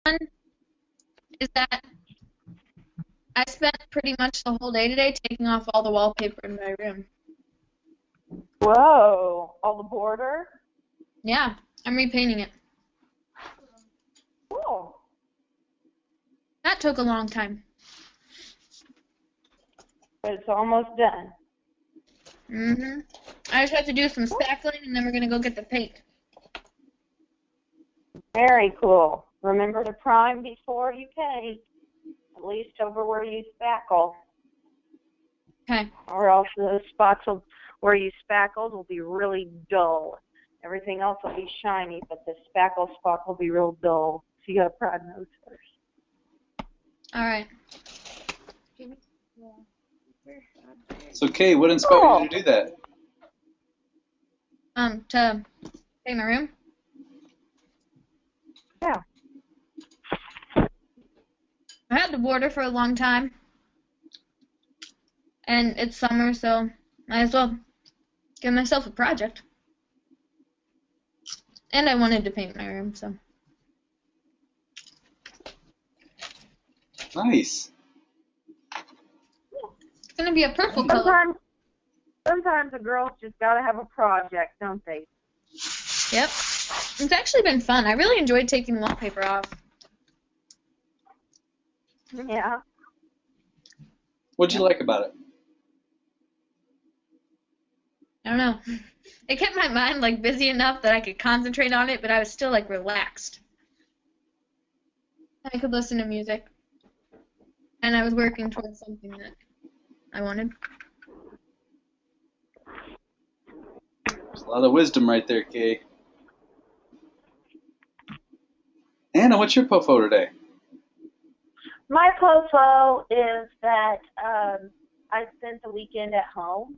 fun is that I spent pretty much the whole day today taking off all the wallpaper in my room. Whoa, all the border? Yeah, I'm repainting it. Cool. That took a long time. But it's almost done. Mm-hmm. I just have to do some spackling, and then we're going to go get the paint. Very cool. Remember to prime before you paint, at least over where you spackle. Okay. Or else the spots where you spackled will be really dull. Everything else will be shiny, but the spackle spot will be real dull. So you got to prime those first. All right. So, Kay, what inspired you to do that? To paint my room. Yeah. I had the border for a long time, and it's summer, so might as well give myself a project. And I wanted to paint my room, so. Nice. It's going to be a purple color. Sometimes the girls just got to have a project, don't they? Yep. It's actually been fun. I really enjoyed taking the wallpaper off. Yeah. What'd you like about it? I don't know. It kept my mind like busy enough that I could concentrate on it, but I was still like relaxed. I could listen to music. And I was working towards something that I wanted. There's a lot of wisdom right there, Kay. Anna, what's your POFO today? My POFO is that I spent the weekend at home,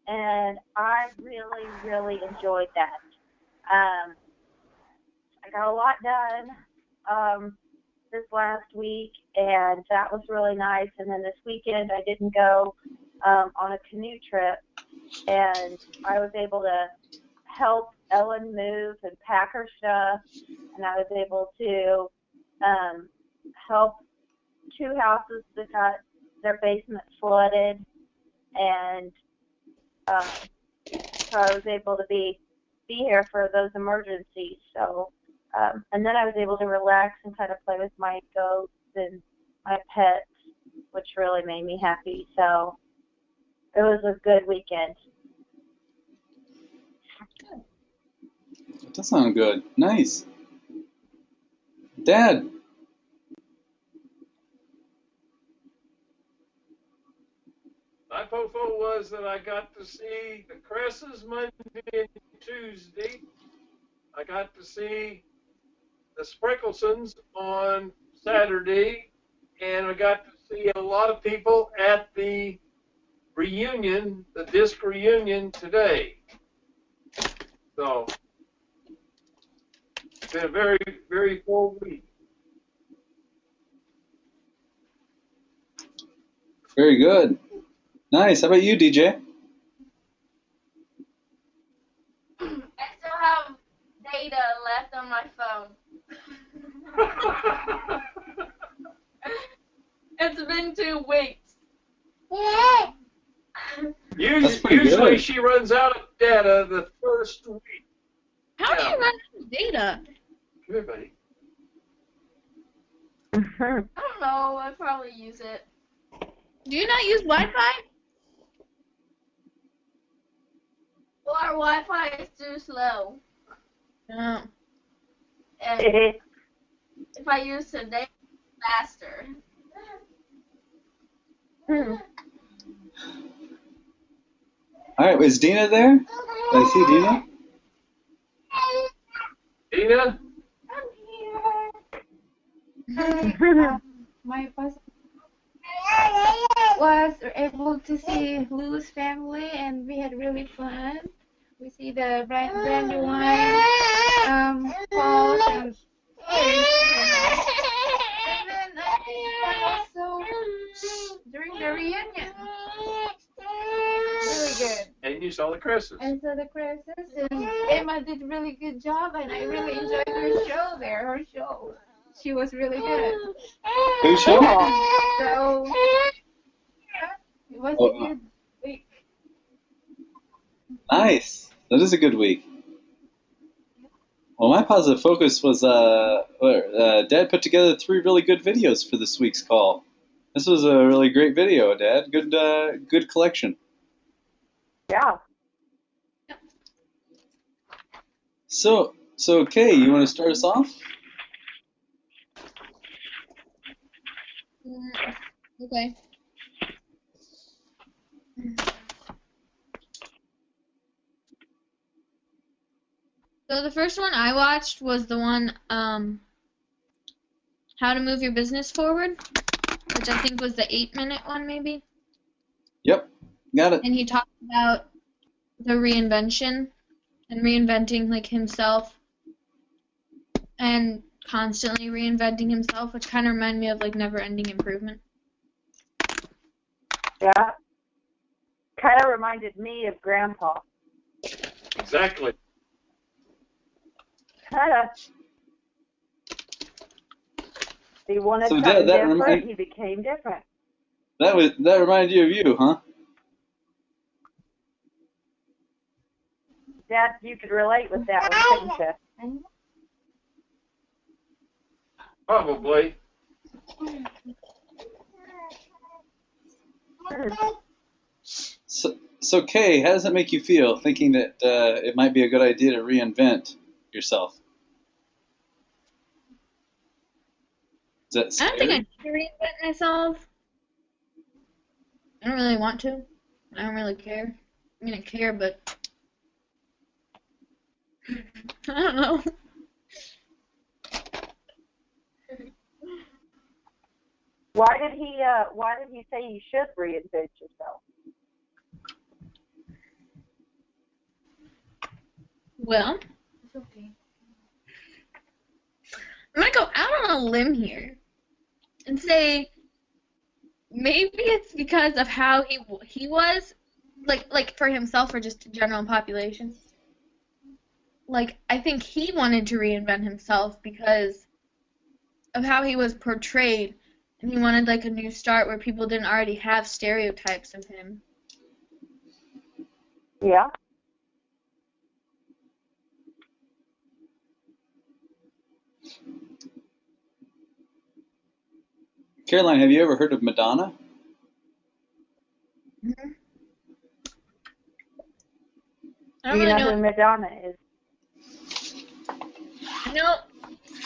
and I really, really enjoyed that. I got a lot done this last week, and that was really nice. And then this weekend I didn't go on a canoe trip, and I was able to help Ellen move and pack her stuff, and I was able to help two houses that got their basement flooded, and so I was able to be here for those emergencies. So, and then I was able to relax and kind of play with my goats and my pets, which really made me happy. So it was a good weekend. That does sound good. Nice. Dad. My POFO was that I got to see the Cresses Monday and Tuesday. I got to see the Sprinklesons on Saturday, and I got to see a lot of people at the reunion, the disc reunion today. So it's been a very, very full week. Very good. Nice. How about you, DJ? I still have data left on my phone. It's been 2 weeks. Usually she runs out of data the first week. How do you run out of data? Come here, buddy. I don't know. I probably use it. Do you not use Wi-Fi? Well, our Wi-Fi is too slow. No. And if I use it, they faster. All right. Is Dina there? Did I see Dina? Dina? My first was able to see Lou's family, and we had really fun. We see the brand new wine falls, and then I think also during the reunion. Really good. And you saw the Cresses. And so the Cresses, and Emma did a really good job, and I really enjoyed her show there, her show. she was really good. Who's show? So it was Oh, a good week. nice. That is a good week. Well, my positive focus was Dad put together 3 really good videos for this week's call. This was a really great video, Dad. Good collection. Yeah. So Kay, you want to start us off? Okay. So the first one I watched was the one, How to Move Your Business Forward, which I think was the 8-minute one, maybe. Yep, got it. And he talked about the reinvention and reinventing like himself and constantly reinventing himself, which kind of reminded me of like never-ending improvement. Yeah. Kind of reminded me of Grandpa. Exactly. Kind of. He wanted So something that different. He became different. That reminded you of you, huh? Dad, you could relate with that one, couldn't you? Probably. So Kay, how does it make you feel thinking that it might be a good idea to reinvent yourself? Is that I scary? don't think I need to reinvent myself. I don't really want to. I don't really care. I mean, I care, but I don't know. Why did he say you should reinvent yourself? Well, It's okay. I'm gonna go out on a limb here and say maybe it's because of how he was, like for himself or just the general population. Like I think he wanted to reinvent himself because of how he was portrayed, and he wanted like a new start where people didn't already have stereotypes of him. Yeah. Caroline, have you ever heard of Madonna? Mm-hmm. I Do don't you really know know. who Madonna is?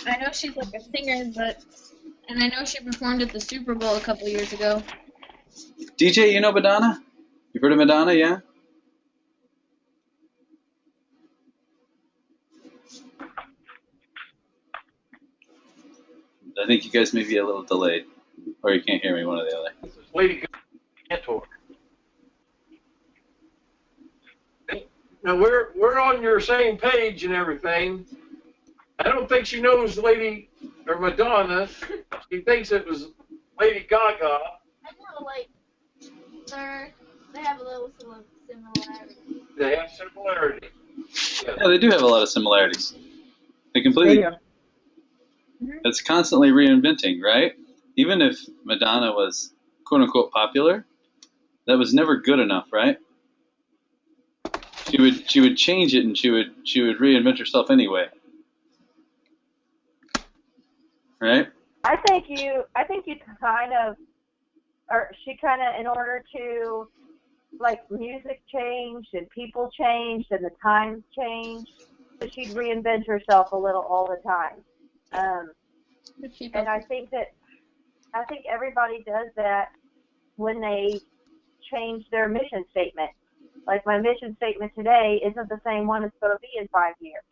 I know she's like a singer, and I know she performed at the Super Bowl a couple years ago. DJ, you know Madonna? You've heard of Madonna, yeah? I think you guys may be a little delayed, or you can't hear me, one or the other. This is Lady Cantor. Now we're on your same page and everything. I don't think she knows Lady or Madonna. She thinks it was Lady Gaga. I know, like, they have a little similarity. They have similarity. Yeah. Yeah, they do have a lot of similarities. They completely. It's constantly reinventing, right? Even if Madonna was quote unquote popular, that was never good enough, right? She would change it and she would reinvent herself anyway. Right? I think you kind of, or she kind of, in order to, like, music changed and people changed and the times changed, so she'd reinvent herself a little all the time. And I think everybody does that when they change their mission statement. Like, my mission statement today isn't the same one it's going to be in 5 years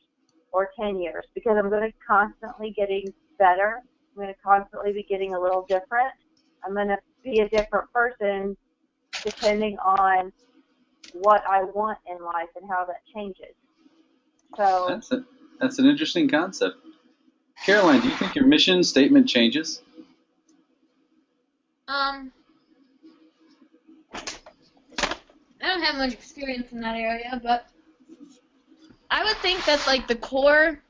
or 10 years, because I'm going to constantly getting better. I'm going to constantly be getting a little different. I'm going to be a different person depending on what I want in life and how that changes. So That's an interesting concept. Caroline, do you think your mission statement changes? I don't have much experience in that area, but I would think that like the core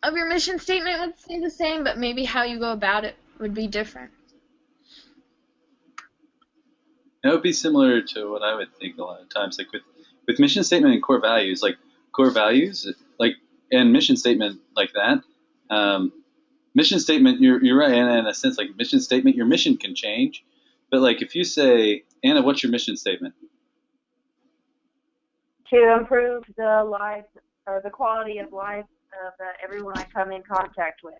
of your mission statement would stay the same, but maybe how you go about it would be different. That would be similar to what I would think a lot of times, like with mission statement and core values, like and mission statement like that. Mission statement, you're right, Anna, in a sense, like mission statement, your mission can change, but like if you say, Anna, what's your mission statement? To improve the life or the quality of life of everyone I come in contact with.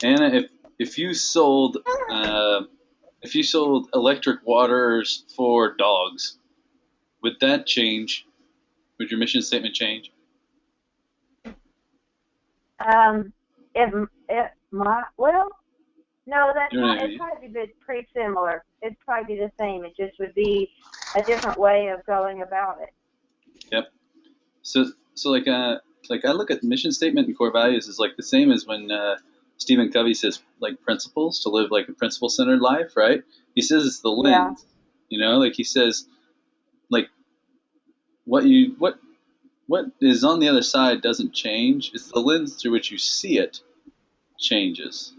Anna, if you sold electric waters for dogs, would that change? Would your mission statement change? No, that's You know what not. I It'd mean? probably be pretty similar. It'd probably be the same. It just would be a different way of going about it. Yep. So like I look at mission statement and core values is like the same as when Stephen Covey says like principles to live like a principle centered life, right? He says it's the lens, like he says like what is on the other side doesn't change. It's the lens through which you see it changes,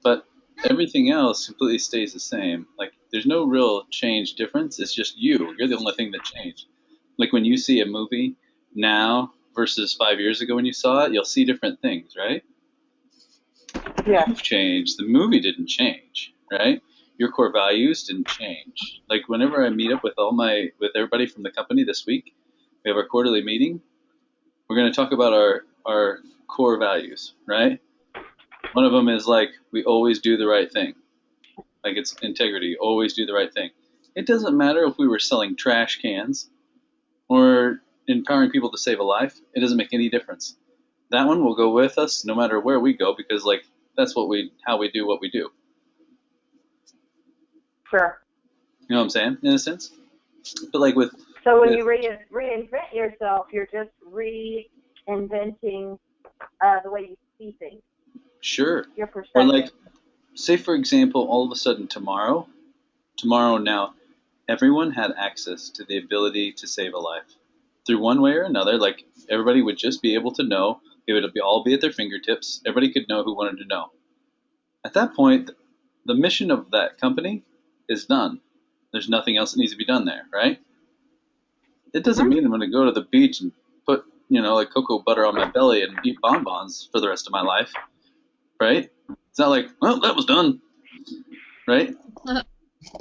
but everything else completely stays the same. Like there's no real change difference. It's just you. You're the only thing that changed. Like when you see a movie now versus 5 years ago when you saw it, you'll see different things, right? Yeah. You've changed. The movie didn't change, right? Your core values didn't change. Like whenever I meet up with everybody from the company this week, we have our quarterly meeting. We're going to talk about our core values, right? One of them is like we always do the right thing. Like it's integrity, always do the right thing. It doesn't matter if we were selling trash cans or empowering people to save a life. It doesn't make any difference. That one will go with us no matter where we go because like that's how we do what we do. Sure. You know what I'm saying? In a sense. But like so when you reinvent yourself, you're just reinventing the way you see things. Sure. Your perspective. Or like, say for example, all of a sudden tomorrow now, everyone had access to the ability to save a life through one way or another. Like everybody would just be able to know. It would all be at their fingertips. Everybody could know who wanted to know. At that point, the mission of that company is done. There's nothing else that needs to be done there, right? It doesn't mean I'm going to go to the beach and put, like cocoa butter on my belly and eat bonbons for the rest of my life, right? It's not like, well, that was done, right?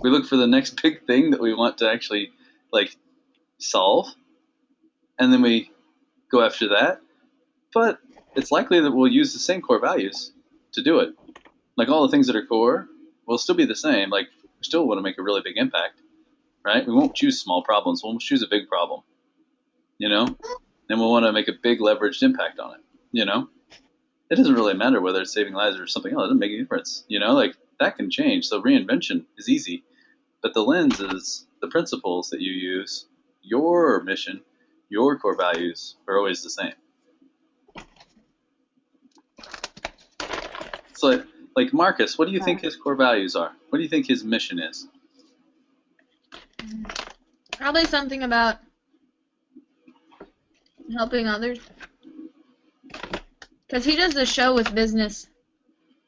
We look for the next big thing that we want to actually, like, solve, and then we go after that. But it's likely that we'll use the same core values to do it. Like all the things that are core will still be the same. Like we still want to make a really big impact, right? We won't choose small problems. We'll choose a big problem, and we'll want to make a big leveraged impact on it, It doesn't really matter whether it's saving lives or something else. It doesn't make any difference, like that can change. So reinvention is easy, but the lens is the principles that you use, your mission, your core values are always the same. So like Marcus, what do you think his core values are? What do you think his mission is? Probably something about helping others. Because he does the show with business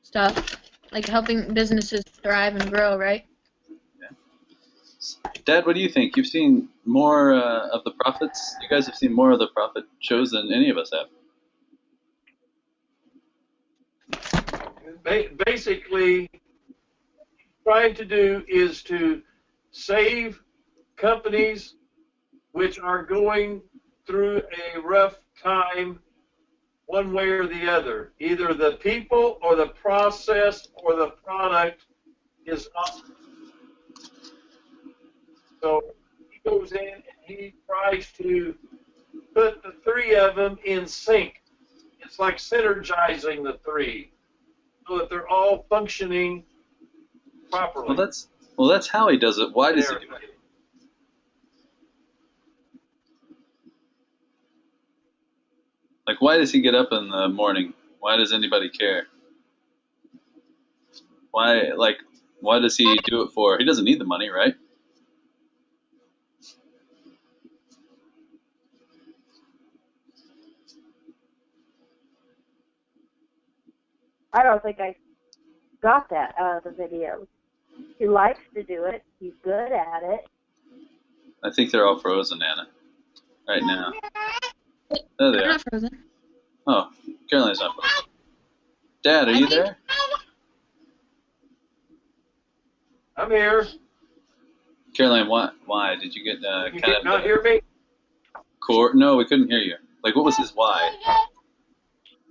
stuff, like helping businesses thrive and grow, right? Yeah. Dad, what do you think? You've seen more of the prophets. You guys have seen more of the prophet shows than any of us have. Basically, trying to do is to save companies which are going through a rough time one way or the other. Either the people or the process or the product is up. So he goes in and he tries to put the three of them in sync. It's like synergizing the three so that they're all functioning properly. Well, that's how he does it. Why does he do it? Like, why does he get up in the morning? Why does anybody care? Why does he do it for? He doesn't need the money, right? I don't think I got that out of the video. He likes to do it. He's good at it. I think they're all frozen, Anna, right now. There they I'm are. not frozen. Oh, Caroline's not frozen. Dad, are you there? I'm here. Caroline, why did you get You kind can of not hear me? core? No, we couldn't hear you. Like, what was his why?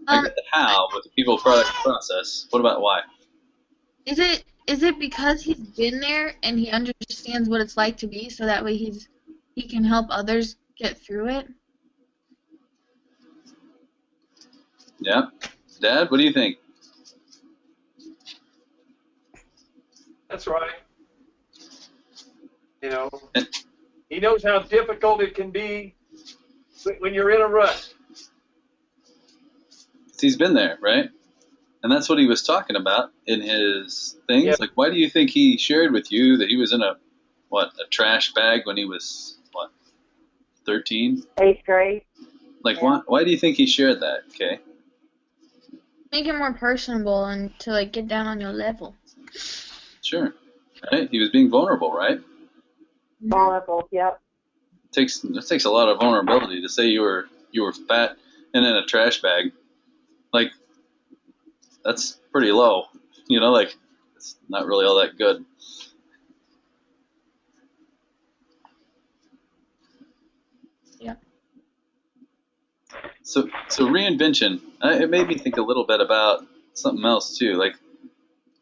I got the how with the people, product, process. What about why? Is it because he's been there and he understands what it's like to be, so that way he can help others get through it? Yeah. Dad, what do you think? That's right. You know, And he knows how difficult it can be when you're in a rut. he's been there, right? And that's what he was talking about in his things. Yep. Like, why do you think he shared with you that he was in a trash bag when he was, 13? 8th grade. Like, Yeah. why do you think he shared that, okay? Make it more personable and to like get down on your level. Sure. Right? He was being vulnerable, right? Vulnerable, yep. It takes a lot of vulnerability to say you were fat and in a trash bag. Like, that's pretty low. You know, like, it's not really all that good. Yeah. So reinvention, it made me think a little bit about something else too. Like,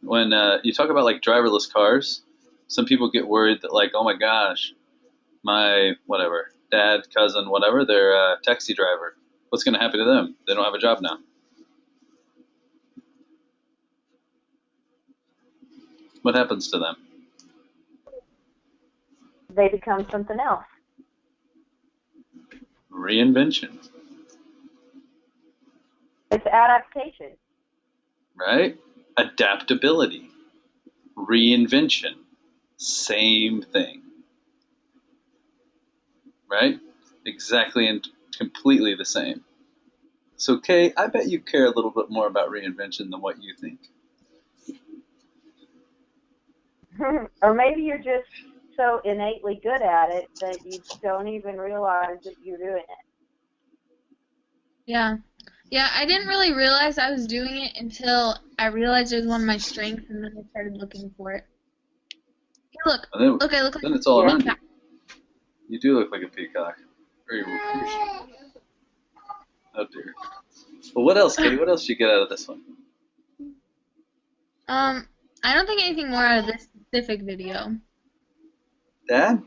when you talk about like driverless cars, some people get worried that like, oh my gosh, my whatever, dad, cousin, whatever, they're a taxi driver. What's going to happen to them? They don't have a job now. What happens to them? They become something else. Reinvention, It's adaptation. right? Adaptability, reinvention, same thing, right? Exactly and completely the same. So, Kay, I bet you care a little bit more about reinvention than what you think. Or maybe you're just so innately good at it that you don't even realize that you're doing it. Yeah. Yeah, I didn't really realize I was doing it until I realized it was one of my strengths, and then I started looking for it. Hey, look. And then, Look, I look like then it's all Yeah. around you. You do look like a peacock. Very. Oh dear. Well, what else, Kay? What else did you get out of this one? I don't think anything more out of this specific video. Dad?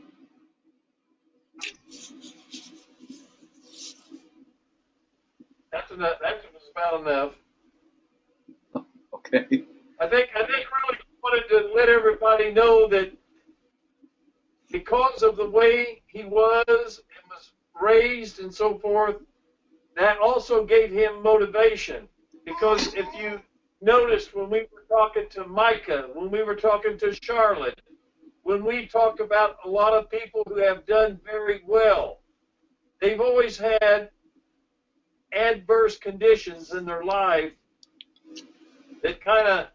That's enough. That was about enough. Okay. I think really wanted to let everybody know that because of the way he was and was raised and so forth, that also gave him motivation. Because if you noticed when we were talking to Micah, when we were talking to Charlotte, when we talk about a lot of people who have done very well, they've always had adverse conditions in their life that kind of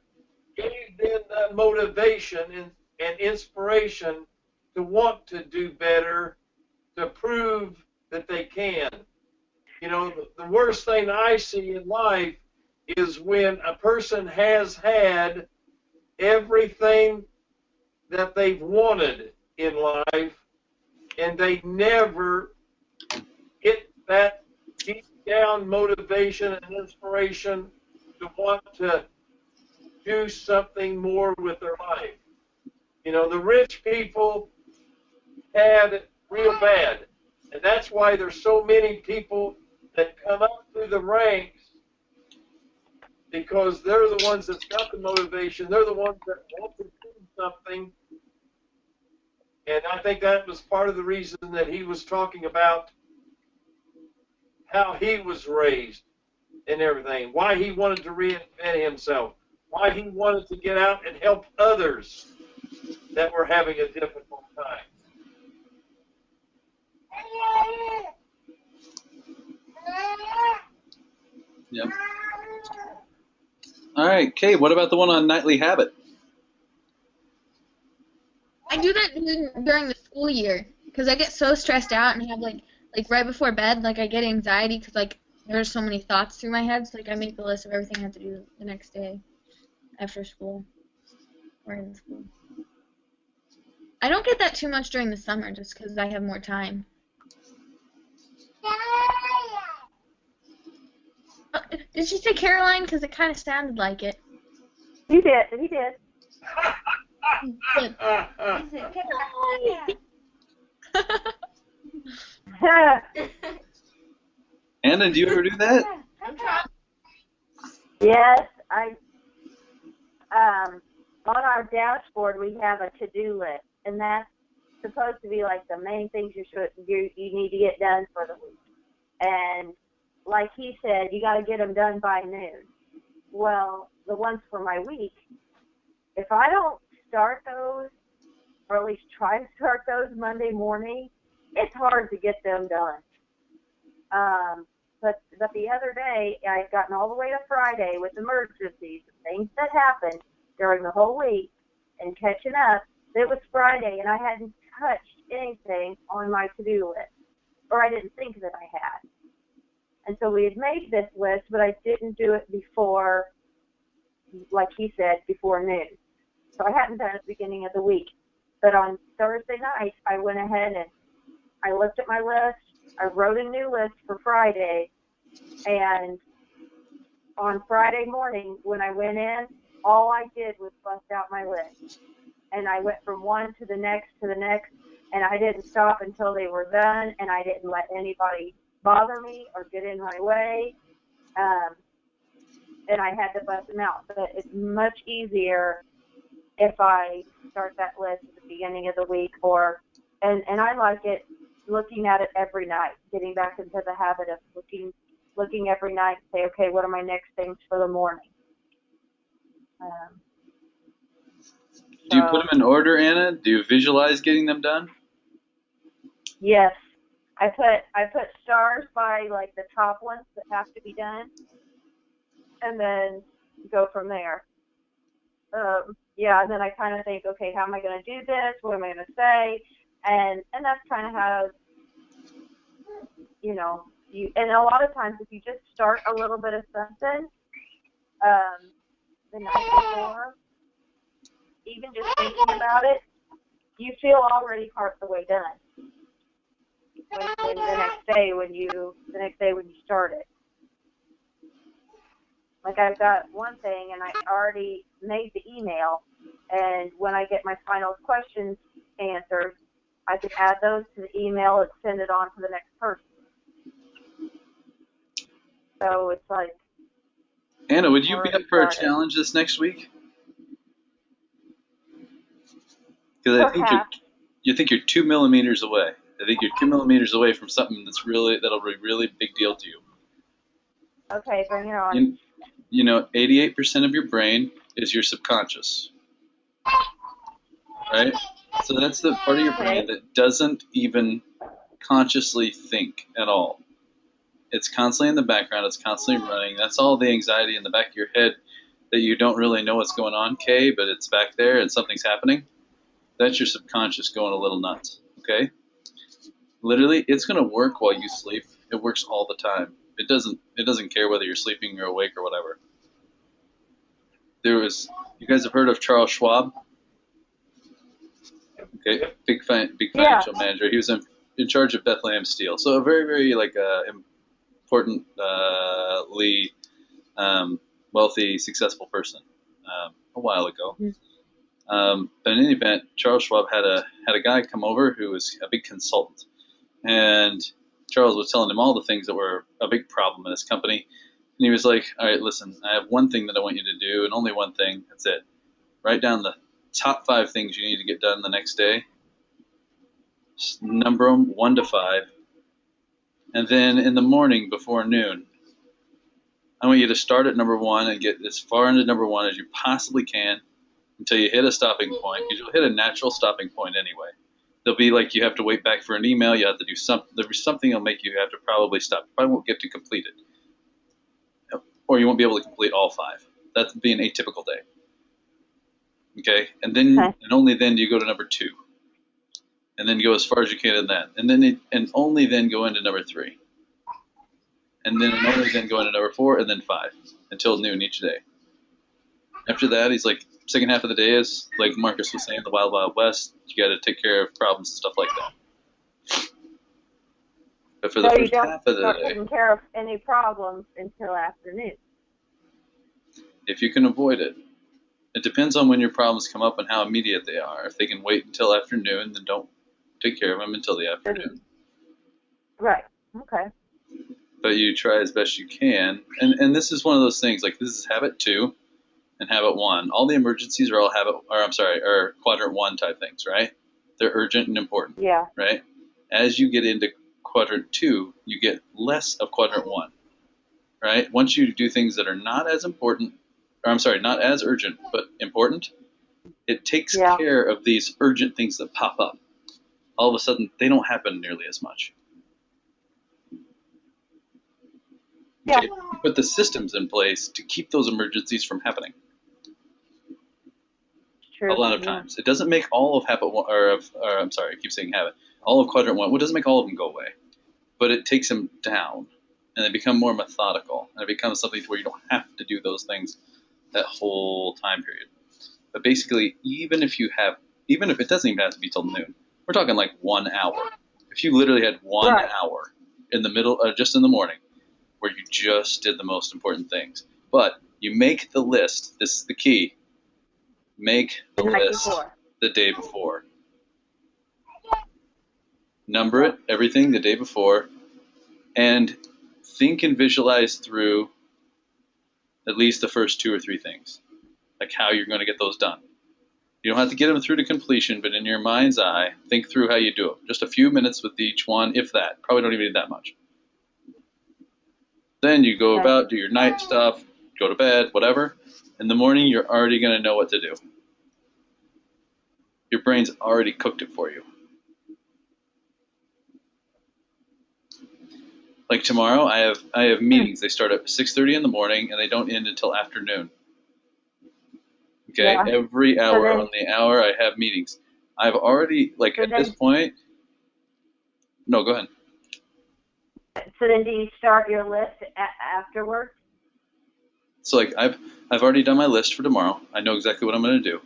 gave them that motivation and inspiration to want to do better, to prove that they can. You know, the worst thing I see in life is when a person has had everything that they've wanted in life and they never get that deep down motivation and inspiration to want to do something more with their life. You know, the rich people had it real bad. And that's why there's so many people that come up through the ranks, because they're the ones that's got the motivation. They're the ones that want to do something. And I think that was part of the reason that he was talking about how he was raised and everything, why he wanted to reinvent himself, why he wanted to get out and help others that were having a difficult time. Yep. All right, Kay, what about the one on nightly habit? I do that during the school year because I get so stressed out and have like right before bed, like I get anxiety because like there's so many thoughts through my head. So like I make a list of everything I have to do the next day after school or in school. I don't get that too much during the summer just because I have more time. Did she say Caroline? Because it kind of sounded like it. He did. He did. Good. Anna, do you ever do that? Yes, on our dashboard we have a to-do list, and that's supposed to be like the main things you need to get done for the week. And like he said, you got to get them done by noon. Well, the ones for my week, if I don't start those, or at least try to start those Monday morning, it's hard to get them done. But the other day, I had gotten all the way to Friday with emergencies, things that happened during the whole week, and catching up. It was Friday, and I hadn't touched anything on my to-do list, or I didn't think that I had. And so we had made this list, but I didn't do it before, like he said, before noon. So I hadn't done it at the beginning of the week. But on Thursday night, I went ahead and I looked at my list. I wrote a new list for Friday, and on Friday morning when I went in, all I did was bust out my list. And I went from one to the next, and I didn't stop until they were done, and I didn't let anybody bother me or get in my way. And I had to bust them out. But it's much easier if I start that list at the beginning of the week, and I like it looking at it every night, getting back into the habit of looking every night and say, okay, what are my next things for the morning? Do you put them in order, Anna? Do you visualize getting them done? Yes. I put stars by like the top ones that have to be done, and then go from there. And then I kind of think, okay, how am I going to do this? What am I going to say? And that's kind of how, and a lot of times if you just start a little bit of something the night before, even just thinking about it, you feel already part of the way done. When the next day when you start it. Like I've got one thing and I already made the email, and when I get my final questions answered, I can add those to the email and send it on to the next person. So it's like, Anna, would you be up for a challenge this next week? Because I think you think you're 2 millimeters away. I think you're 2 millimeters away from something that'll be really big deal to you. Okay, bring it on. 88% of your brain is your subconscious, right? So that's the part of your brain that doesn't even consciously think at all. It's constantly in the background. It's constantly running. That's all the anxiety in the back of your head that you don't really know what's going on, Kay, but it's back there and something's happening. That's your subconscious going a little nuts, okay? Literally, it's going to work while you sleep. It works all the time. It doesn't care whether you're sleeping or awake or whatever. You guys have heard of Charles Schwab? Okay, big financial manager. He was in charge of Bethlehem Steel. So a very, very importantly wealthy, successful person a while ago. But in any event, Charles Schwab had a guy come over who was a big consultant, and Charles was telling him all the things that were a big problem in his company. And he was like, all right, listen, I have one thing that I want you to do, and only one thing. That's it. Write down the top 5 things you need to get done the next day. Number them 1 to 5. And then in the morning before noon, I want you to start at number 1 and get as far into number 1 as you possibly can until you hit a stopping point, because you'll hit a natural stopping point anyway. There'll be like you have to wait back for an email. You have to do something. There'll be something that'll make you have to probably stop. You probably won't get to complete it. Or you won't be able to complete all 5. that'd be an atypical day. Okay, and then and only then do you go to number 2, and then go as far as you can in that, and then and only then go into number 3, and then and only then go into number 4, and then 5 until noon each day. After that, he's like, second half of the day is like Marcus was saying, the wild, wild west. You got to take care of problems and stuff like that. But for the first half of the day, taking care of any problems until afternoon. If you can avoid it. It depends on when your problems come up and how immediate they are. If they can wait until afternoon, then don't take care of them until the afternoon. Right. Okay. But you try as best you can. And this is one of those things, like this is habit 2 and habit 1. All the emergencies are all are quadrant 1 type things, right? They're urgent and important. Yeah. Right? As you get into quadrant 2, you get less of quadrant 1. Right? Once you do things that are not as important, not as urgent, but important, it takes care of these urgent things that pop up. All of a sudden, they don't happen nearly as much. Yeah. Okay? You put the systems in place to keep those emergencies from happening. True. A lot of times. It doesn't make all of habit 1, I keep saying habit. All of quadrant 1, it doesn't make all of them go away. But it takes them down, and they become more methodical, and it becomes something where you don't have to do those things that whole time period. But basically, even if it doesn't even have to be till noon, we're talking like 1 hour. If you literally had 1 hour in the middle, just in the morning, where you just did the most important things, but you make the list. This is the key. Make the list the day before. Number it, everything the day before, and think and visualize through at least the first 2 or 3 things, like how you're going to get those done. You don't have to get them through to completion, but in your mind's eye, think through how you do it. Just a few minutes with each one, if that. Probably don't even need that much. Then you go about, do your night stuff, go to bed, whatever. In the morning, you're already going to know what to do. Your brain's already cooked it for you. Like tomorrow, I have meetings. They start at 6:30 in the morning, and they don't end until afternoon. Okay, every hour on the hour, I have meetings. I've already, at this point... No, go ahead. So then do you start your list afterwards? So, I've already done my list for tomorrow. I know exactly what I'm going to do.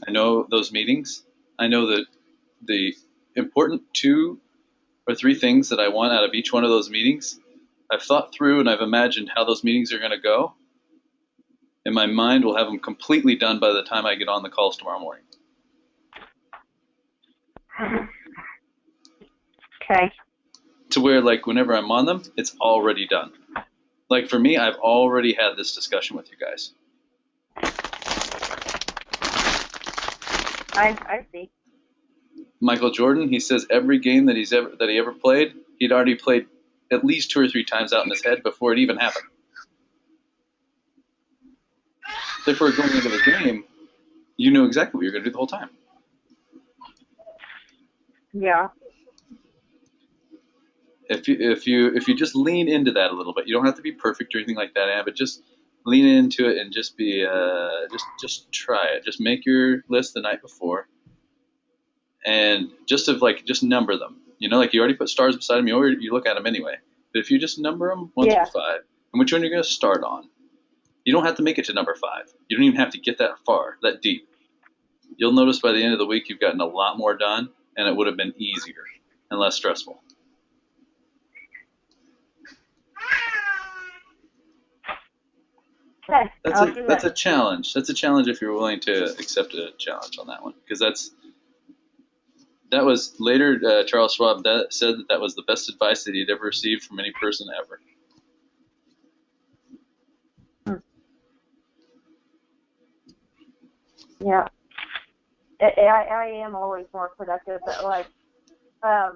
I know those meetings. I know that the important 2 or 3 things that I want out of each one of those meetings. I've thought through and I've imagined how those meetings are going to go. And my mind will have them completely done by the time I get on the calls tomorrow morning. Okay. To where, whenever I'm on them, it's already done. Like, for me, I've already had this discussion with you guys. I see. Michael Jordan, he says every game that he ever played, he'd already played at least 2 or 3 times out in his head before it even happened. Therefore, going into the game, you know exactly what you're going to do the whole time. Yeah. If you just lean into that a little bit, you don't have to be perfect or anything like that, Ann, but just lean into it and just be just try it. Just make your list the night before, and just number them. You already put stars beside them. You look at them anyway. But if you just number them 1 through 5, and which one you're going to start on, you don't have to make it to number 5. You don't even have to get that far, that deep. You'll notice by the end of the week you've gotten a lot more done, and it would have been easier and less stressful. Okay, that's a challenge. That's a challenge if you're willing to accept a challenge on that one, because that was later. Charles Schwab said that was the best advice that he'd ever received from any person ever. Yeah, I am always more productive, but a lot of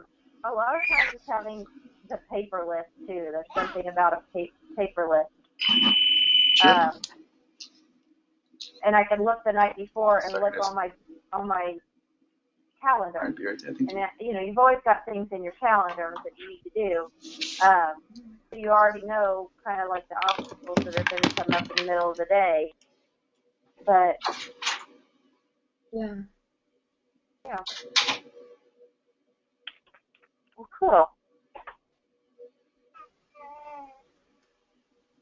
times it's having the paper list too. There's something about a paper list. Sure. And I can look the night before and look on my calendar. And you've always got things in your calendar that you need to do. So you already know kind of like the obstacles that are going to come up in the middle of the day. But Yeah. yeah, well, cool.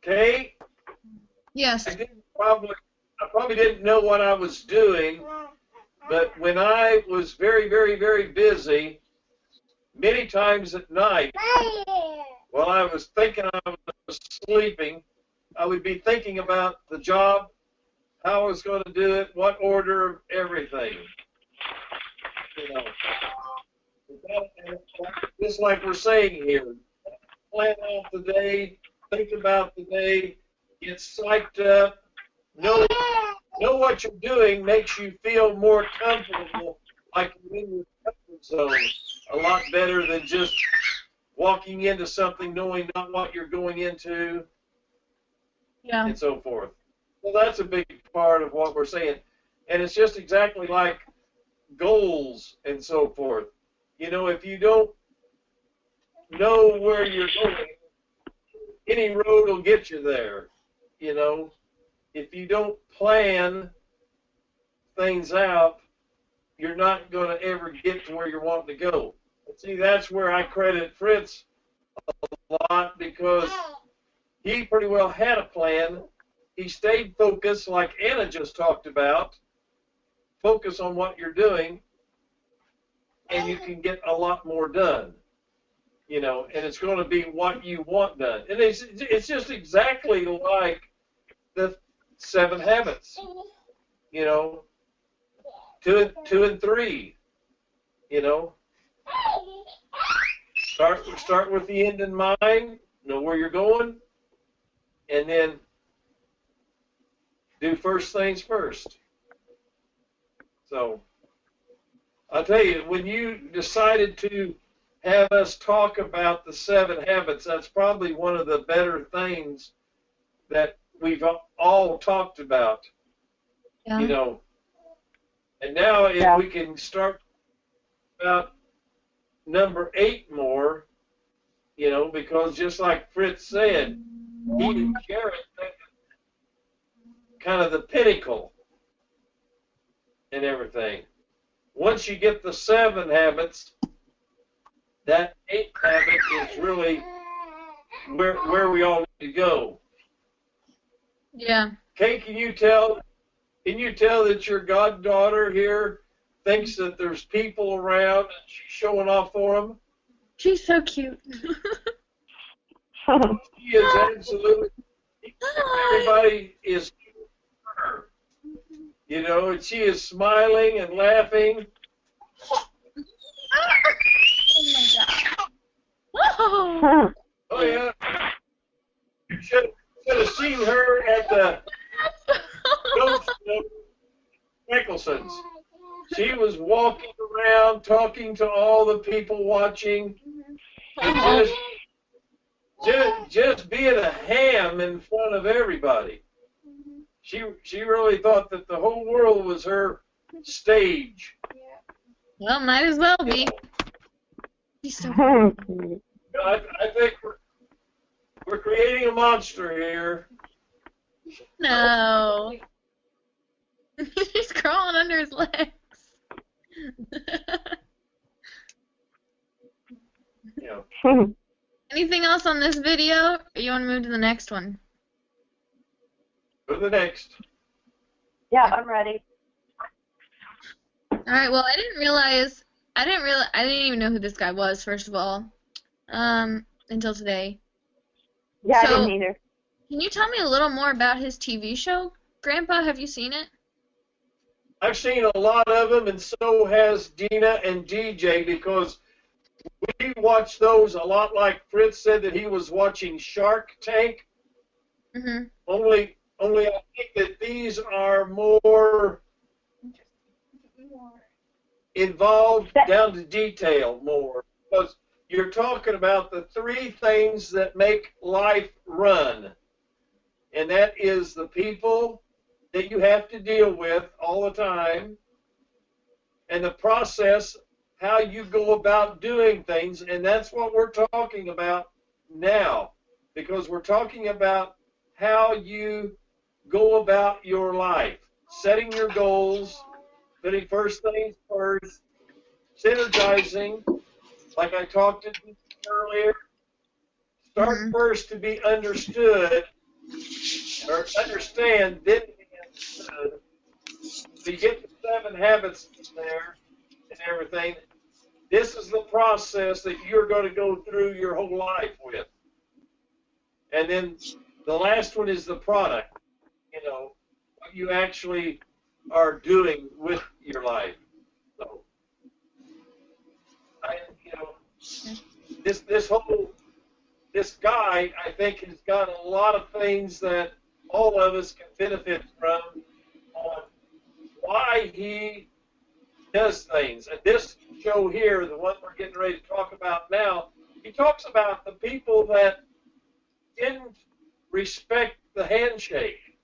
Kate, Yes. I probably didn't know what I was doing, but when I was very, very, very busy, many times at night, while I was thinking I was sleeping, I would be thinking about the job, how I was going to do it, what order, everything. You know, just like we're saying here, plan out the day, think about the day, get psyched up, know what you're doing makes you feel more comfortable, like you're in your comfort zone, a lot better than just walking into something knowing not what you're going into, Yeah. and so forth. Well, that's a big part of what we're saying. And it's just exactly like goals and so forth. You know, if you don't know where you're going, any road will get you there. You know, if you don't plan things out, you're not going to ever get to where you're wanting to go. And see, that's where I credit Fritz a lot, because he pretty well had a plan. He stayed focused, like Anna just talked about. Focus on what you're doing, and you can get a lot more done. You know, and it's going to be what you want done. And it's just exactly like the 7 habits. You know, two and three. You know, start with the end in mind. Know where you're going, and then do first things first. So I'll tell you, when you decided to have us talk about the 7 habits, that's probably one of the better things that we've all talked about. Yeah. You know, and now if we can start about number 8 more, you know, because just like Fritz said, he and Jared think kind of the pinnacle and everything. Once you get the 7 habits, that 8th habit is really where we all need to go. Yeah. Kate, can you tell that your goddaughter here thinks that there's people around and she's showing off for them? She's so cute. She is absolutely. Everybody is her. You know, and she is smiling and laughing. Oh my god. Oh. Oh yeah. You should have seen her at the Ghost of Nicholson's. She was walking around talking to all the people watching, and just being a ham in front of everybody. She really thought that the whole world was her stage. Well, might as well be. She's so I think we're creating a monster here. No. He's crawling under his legs. Yeah. Anything else on this video? Or you want to move to the next one? Go to the next. Yeah, I'm ready. All right. Well, I didn't even know who this guy was, first of all, until today. Yeah, So, I didn't either. Can you tell me a little more about his TV show, Grandpa? Have you seen it? I've seen a lot of them, and so has Dina and DJ, because we watch those a lot like Fritz said that he was watching Shark Tank. Mm-hmm. Only I think that these are more involved, down to detail more, because you're talking about the 3 things that make life run, and that is the people that you have to deal with all the time, and the process, how you go about doing things, and that's what we're talking about now. because we're talking about how you go about your life, setting your goals, putting first things first, synergizing, like I talked to you earlier. Start first to be understood, or understand, then be understood. So you get the 7 habits there and everything. This is the process that you're going to go through your whole life with. And then the last one is the product, what you actually are doing with your life. So, this guy, I think, has got a lot of things that all of us can benefit from on why he does things. And this show here, the one we're getting ready to talk about now, he talks about the people that didn't respect the handshake.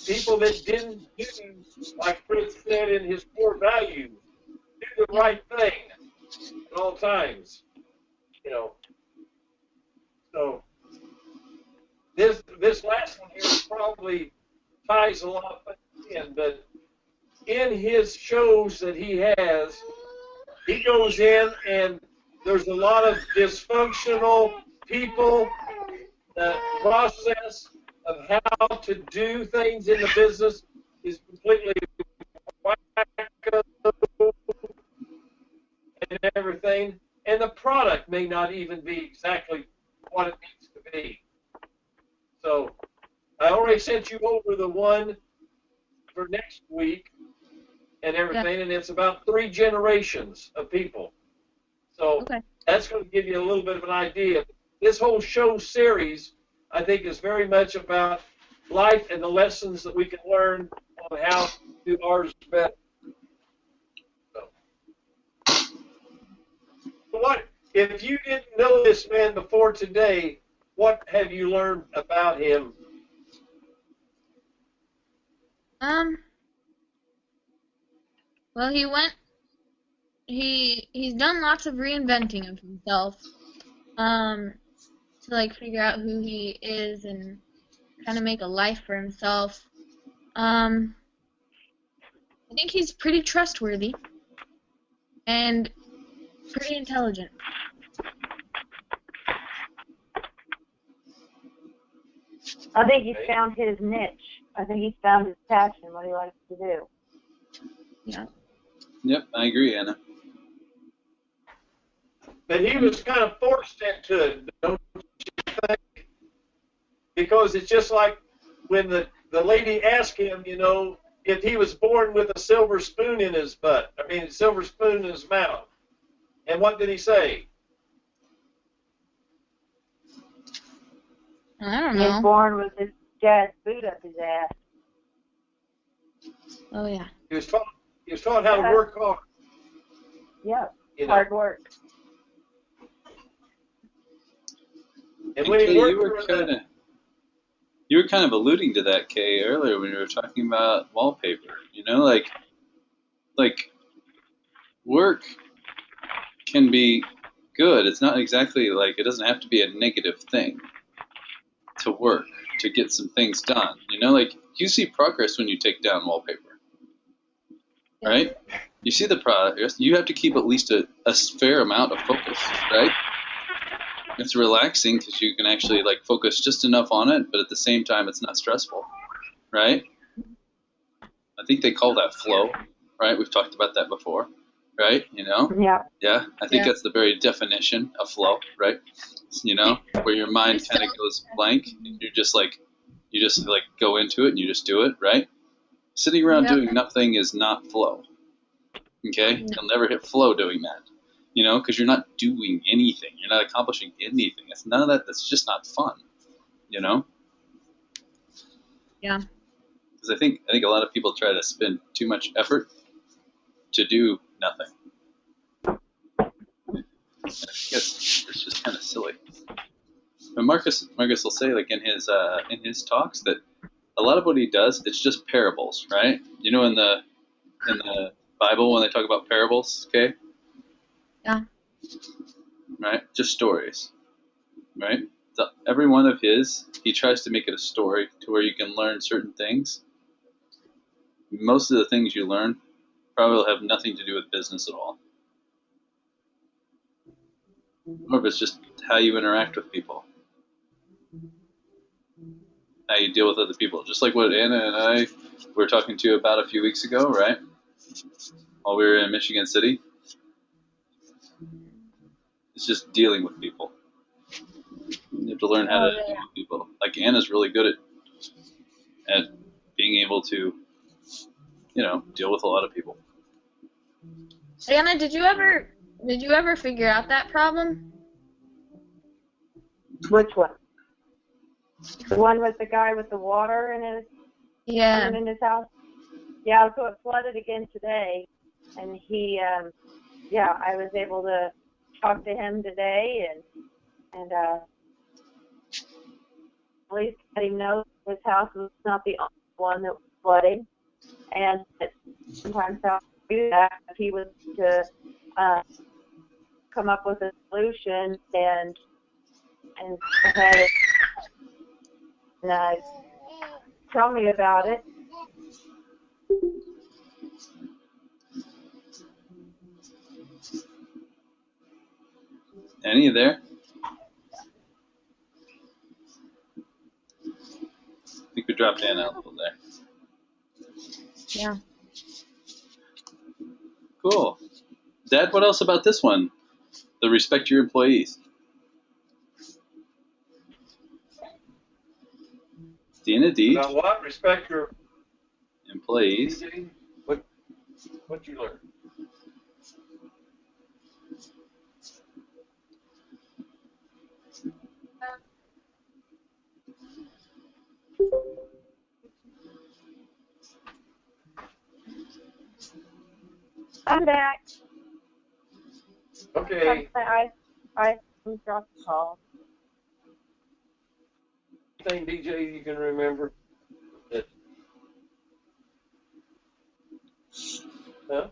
People that didn't do, like Fritz said in his core values, do the right thing at all times. So this last one here probably ties a lot of things in, but in his shows that he has, he goes in and there's a lot of dysfunctional people. The process of how to do things in the business is completely wacko and everything, and the product may not even be exactly what it needs to be. So I already sent you over the one for next week and everything, and it's about 3 generations of people. So that's going to give you a little bit of an idea. This whole show series, I think, is very much about life and the lessons that we can learn on how to do ours better. So what, if you didn't know this man before today, what have you learned about him? Well, he's done lots of reinventing of himself, to like figure out who he is and kind of make a life for himself. I think he's pretty trustworthy and pretty intelligent. I think he's found his niche. I think he's found his passion, what he likes to do. Yeah. Yep, I agree, Anna. But he was kind of forced into it, don't you think? Because it's just like when the lady asked him, if he was born with a silver spoon in his butt. I mean, a silver spoon in his mouth. And what did he say? I don't know. He was born with his dad's boot up his ass. Oh, yeah. He was taught how to work hard. Yep, hard work. And when he worked you were kind of alluding to that, Kay, earlier when you were talking about wallpaper. Like work can be good. It's not exactly like, it doesn't have to be a negative thing to work, to get some things done. Like you see progress when you take down wallpaper, right? You see the progress. You have to keep at least a fair amount of focus, right? It's relaxing because you can actually like focus just enough on it, but at the same time, it's not stressful, right? I think they call that flow, right? We've talked about that before, right? Yeah. Yeah. I think that's the very definition of flow, right? Where your mind kind of goes blank, and you just go into it and you just do it, right? Sitting around doing nothing is not flow. Okay, you'll never hit flow doing that. Because you're not doing anything. You're not accomplishing anything. It's none of that. That's just not fun. Yeah. Because I think a lot of people try to spend too much effort to do nothing. I guess it's just kind of silly. But Marcus will say, like in his talks, that a lot of what he does, it's just parables, right? In the Bible when they talk about parables, okay? Yeah. Right? Just stories, right? every one of his, he tries to make it a story to where you can learn certain things. Most of the things you learn probably will have nothing to do with business at all. Or if it's just how you interact with people, how you deal with other people. Just like what Anna and I were talking to you about a few weeks ago, right? While we were in Michigan City. It's just dealing with people. You have to learn how to deal with people. Like Anna's really good at being able to, deal with a lot of people. Anna, did you ever figure out that problem? Which one? The one with the guy with the water in his in his house? Yeah, so it flooded again today, and he, I was able to talk to him today, and at least let him know his house was not the only one that was flooding, and that sometimes I'll do that if he was to come up with a solution and go ahead and tell me about it. Annie, you there? I think we dropped Anna a little there. Yeah. Cool. Dad, what else about this one? The respect your employees. Dina D. About what? Respect your employees. What you learn? I'm back. Okay. I dropped the call. Thing, DJ, you can remember? Huh?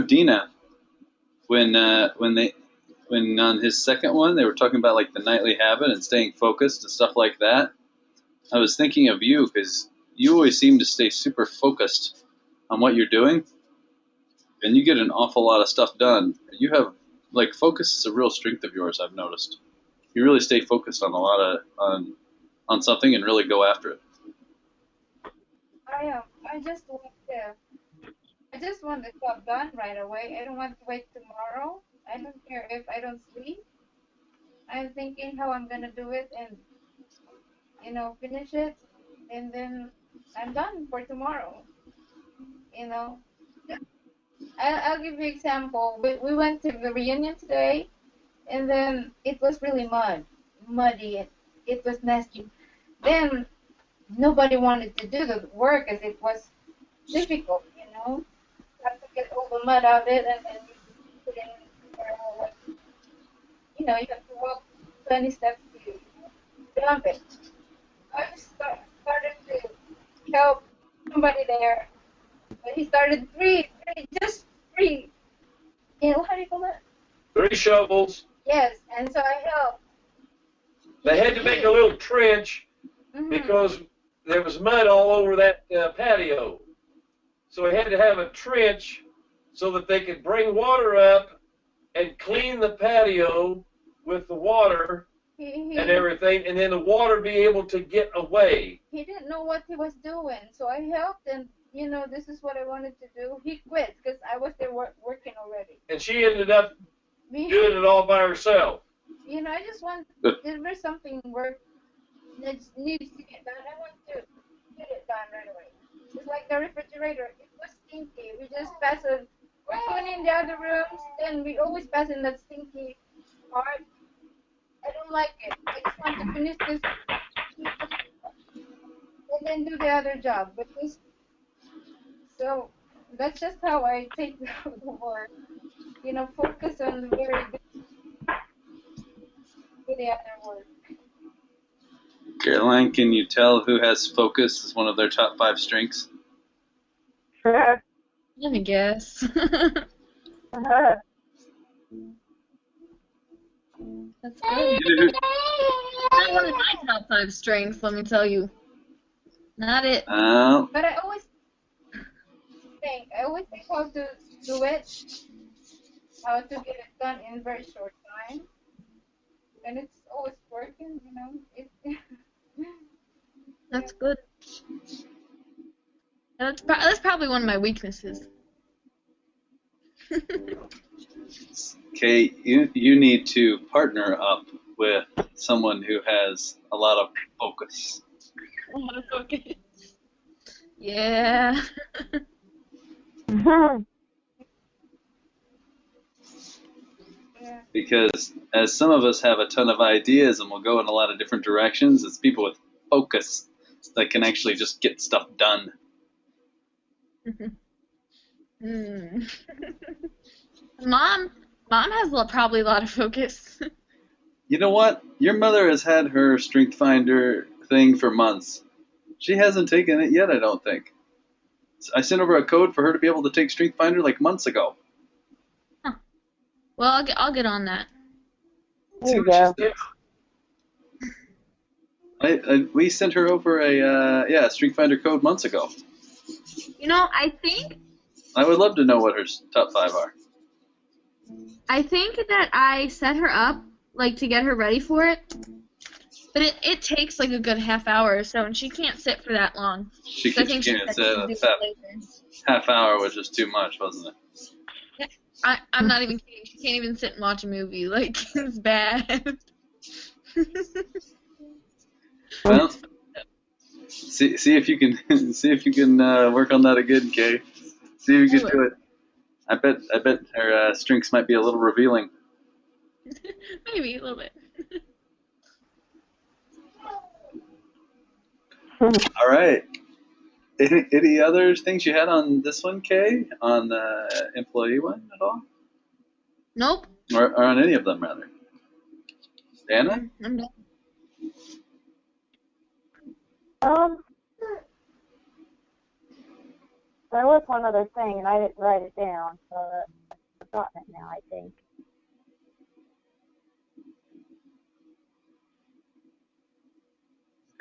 Dina, when on his second one they were talking about like the nightly habit and staying focused and stuff like that, I was thinking of you because you always seem to stay super focused on what you're doing, and you get an awful lot of stuff done. You have focus is a real strength of yours. I've noticed. You really stay focused on a lot of on something and really go after it. I just want the job done right away. I don't want to wait tomorrow. I don't care if I don't sleep. I'm thinking how I'm gonna do it and finish it, and then I'm done for tomorrow. I'll give you an example. We went to the reunion today, and then it was really muddy. It was nasty. Then nobody wanted to do the work as it was difficult. You have to get all the mud out of it, and then you put it in. You have to walk 20 steps to dump it. I just started to help somebody there, but he started just three. How do you call that? 3 shovels. Yes, and so I helped. They had to make a little trench because there was mud all over that patio. So we had to have a trench so that they could bring water up and clean the patio with the water and everything, and then the water be able to get away. He didn't know what he was doing, so I helped, and this is what I wanted to do. He quit because I was there working already. And she ended up doing it all by herself. I just want, if there's something work that needs to get done, I want to get it done right away. It's like the refrigerator. It was stinky. We just passed it. We're cleaning the other rooms, then we always pass in that stinky part. I don't like it. I just want to finish this and then do the other job. So that's just how I take the work. Focus on the very good with the other work. Caroline, can you tell who has focus as one of their top 5 strengths? Let me guess. That's good. Not one of my top 5 strengths, let me tell you. Not it. But I always think how to do it, how to get it done in very short time, and it's always working. It's That's good. That's probably one of my weaknesses. Okay, you need to partner up with someone who has a lot of focus. A lot of focus. Yeah. yeah. Because as some of us have a ton of ideas and will go in a lot of different directions, it's people with focus that can actually just get stuff done. Mom has probably a lot of focus. You know what? Your mother has had her Strength Finder thing for months. She hasn't taken it yet, I don't think. I sent over a code for her to be able to take Strength Finder like months ago. Huh. Well, I'll get on that. There you go. We sent her over a Strength Finder code months ago. I think would love to know what her top 5 are. that I set her up to get her ready for it, but it takes a good half hour or so, and she can't sit for that long. She So I can't think sit. Half hour was just too much, wasn't it? I'm not even kidding. She can't even sit and watch a movie. It's bad. Well, see if you can work on that again, Kay. See if you can do it. I bet her strengths might be a little revealing. Maybe a little bit. All right. Any other things you had on this one, Kay? On the employee one at all? Nope. Or on any of them, rather? Anna? I'm done. There was one other thing, and I didn't write it down, so I've forgotten it now, I think.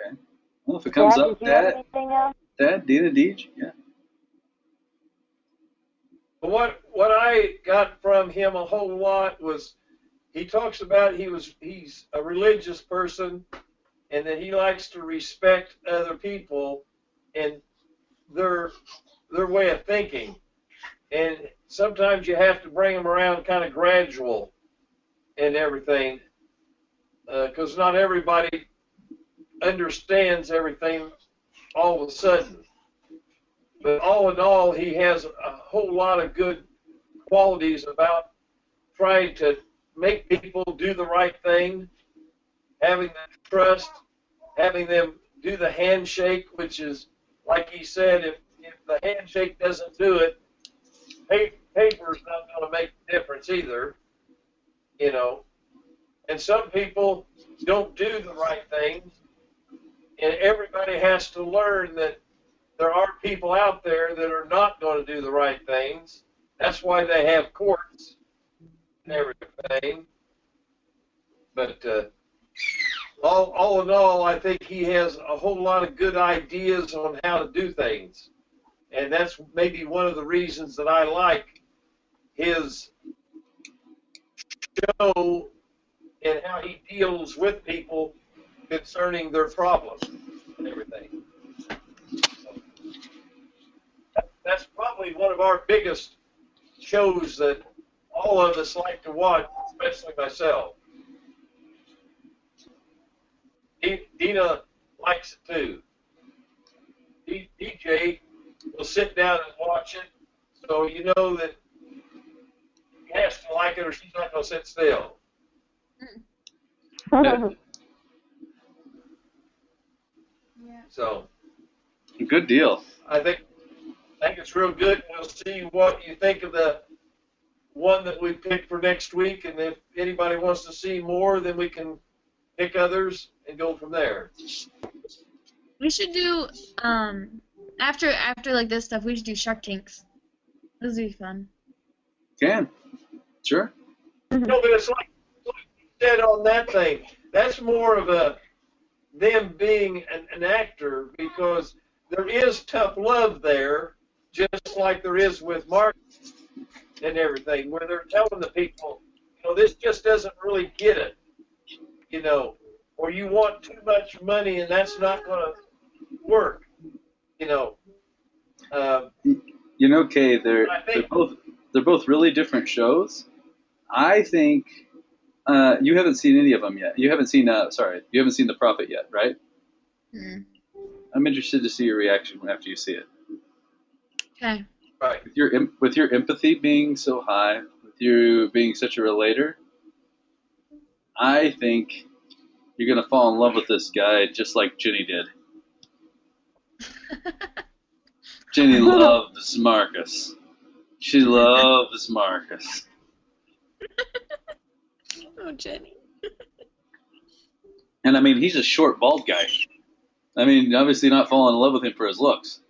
Okay. Well, if it comes up, Did you have anything else? Dad, Dina, Deej, yeah. What I got from him a whole lot was he talks about he's a religious person and that he likes to respect other people and their way of thinking. And sometimes you have to bring them around kind of gradual and everything because not everybody understands everything all of a sudden. But all in all, he has a whole lot of good qualities about trying to make people do the right thing, having them trust, having them do the handshake, which is, like he said, if the handshake doesn't do it, paper's not going to make a difference either, And some people don't do the right things, and everybody has to learn that there are people out there that are not going to do the right things. That's why they have courts and everything. But all in all, I think he has a whole lot of good ideas on how to do things. And that's maybe one of the reasons that I like his show and how he deals with people concerning their problems and everything. That's probably one of our biggest shows that all of us like to watch, especially myself. Dina likes it too. DJ will sit down and watch it, so you know that he has to like it or she's not going to sit still. Yeah. So, good deal. I think it's real good. We'll see what you think of the one that we picked for next week, and if anybody wants to see more, then we can pick others and go from there. We should do after this stuff. We should do Shark Tanks. This will be fun. Can. Sure. No, but it's like you said on that thing. That's more of them being an actor, because there is tough love there, just like there is with Mark and everything, where they're telling the people, this just doesn't really get it, or you want too much money and that's not going to work, Kay, they're both really different shows. I think you haven't seen any of them yet. You haven't seen The Prophet yet, right? Hmm. I'm interested to see your reaction after you see it. Okay. Right. With your empathy being so high, with you being such a relator, I think you're gonna fall in love with this guy just like Jenny did. Jenny loves Marcus. She loves Marcus. Oh, Jenny. And I mean, he's a short, bald guy. I mean, obviously not falling in love with him for his looks,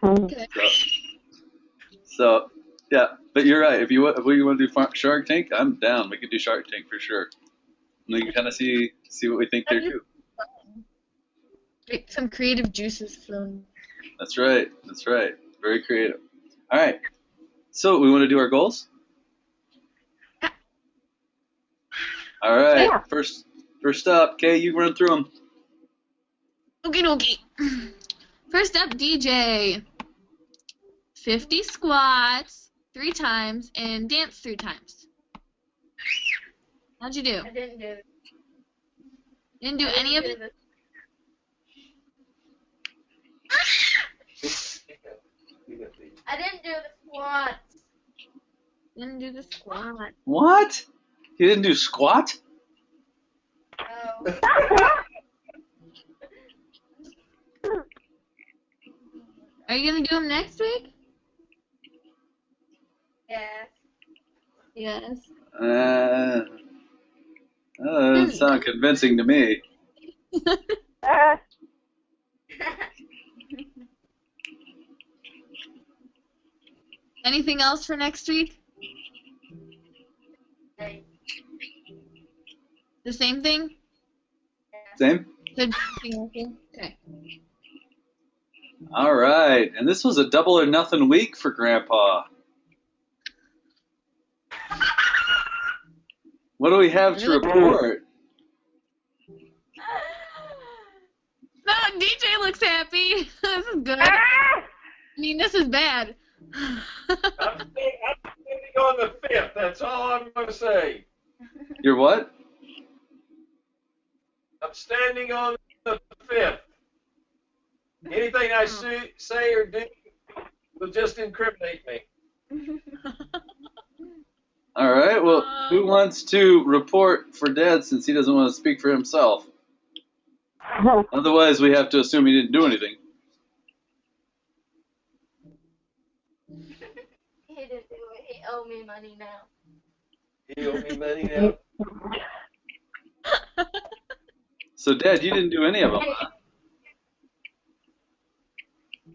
Okay. So, yeah, but you're right. If we want to do Shark Tank, I'm down. We could do Shark Tank for sure. And we can kind of see what we think there too. Get some creative juices flowing. That's right. Very creative. All right. So we want to do our goals. All right. Yeah. First up, Kay, you run through them. Okay. First up, DJ. 50 squats 3 times and dance 3 times. How'd you do? I didn't do it. You didn't do any of it? I didn't do the squats. Didn't do the squat. What? You didn't do squat? Oh. Are you gonna do them next week? Yes. Yes. That doesn't sound convincing to me. Anything else for next week? Okay. The same thing? Same? Okay. All right. And this was a double or nothing week for Grandpa. What do we have to report? No, DJ looks happy. This is good. I mean, this is bad. I'm standing on the 5th. That's all I'm going to say. You're what? I'm standing on the 5th. Anything I say or do will just incriminate me. All right. Well, who wants to report for Dad since he doesn't want to speak for himself? Otherwise, we have to assume he didn't do anything. He didn't do it. He owed me money now. You owe me money now? So, Dad, you didn't do any of them, huh? I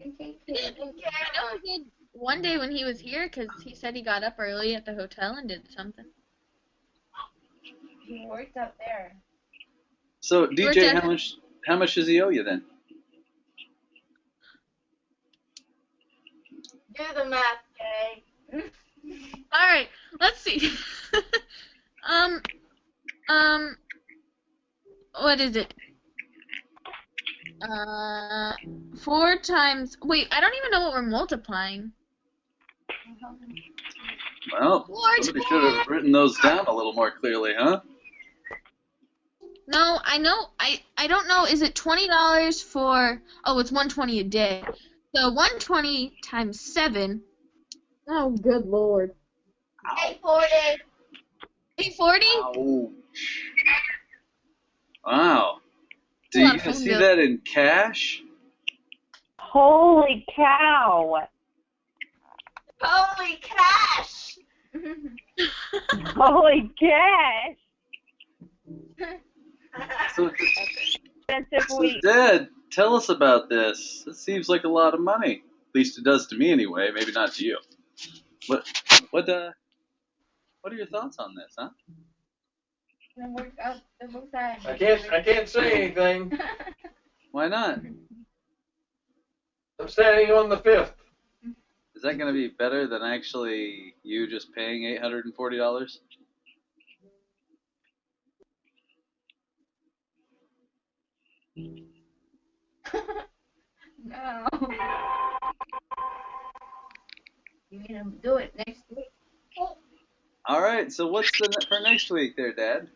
know he did one day when he was here because he said he got up early at the hotel and did something. He worked up there. So, DJ, how much does he owe you then? Do the math, Jay. All right, let's see. What is it? 4 times. Wait, I don't even know what we're multiplying. Well, somebody should have written those down a little more clearly, huh? No, I know. I don't know. Is it $20 for? Oh, it's $120 a day. So 120 times 7. Oh, good lord. 840. 840? Ouch. Wow. Do you even see that in cash? Holy cow. Holy cash! Holy cash. So expensive So, week. Dad, tell us about this. It seems like a lot of money. At least it does to me anyway. Maybe not to you. What what are your thoughts on this, huh? I can't say anything. Why not? I'm standing on the 5th. Is that going to be better than actually you just paying $840? No. You're gonna do it next week. All right. So what's for next week, there, Dad?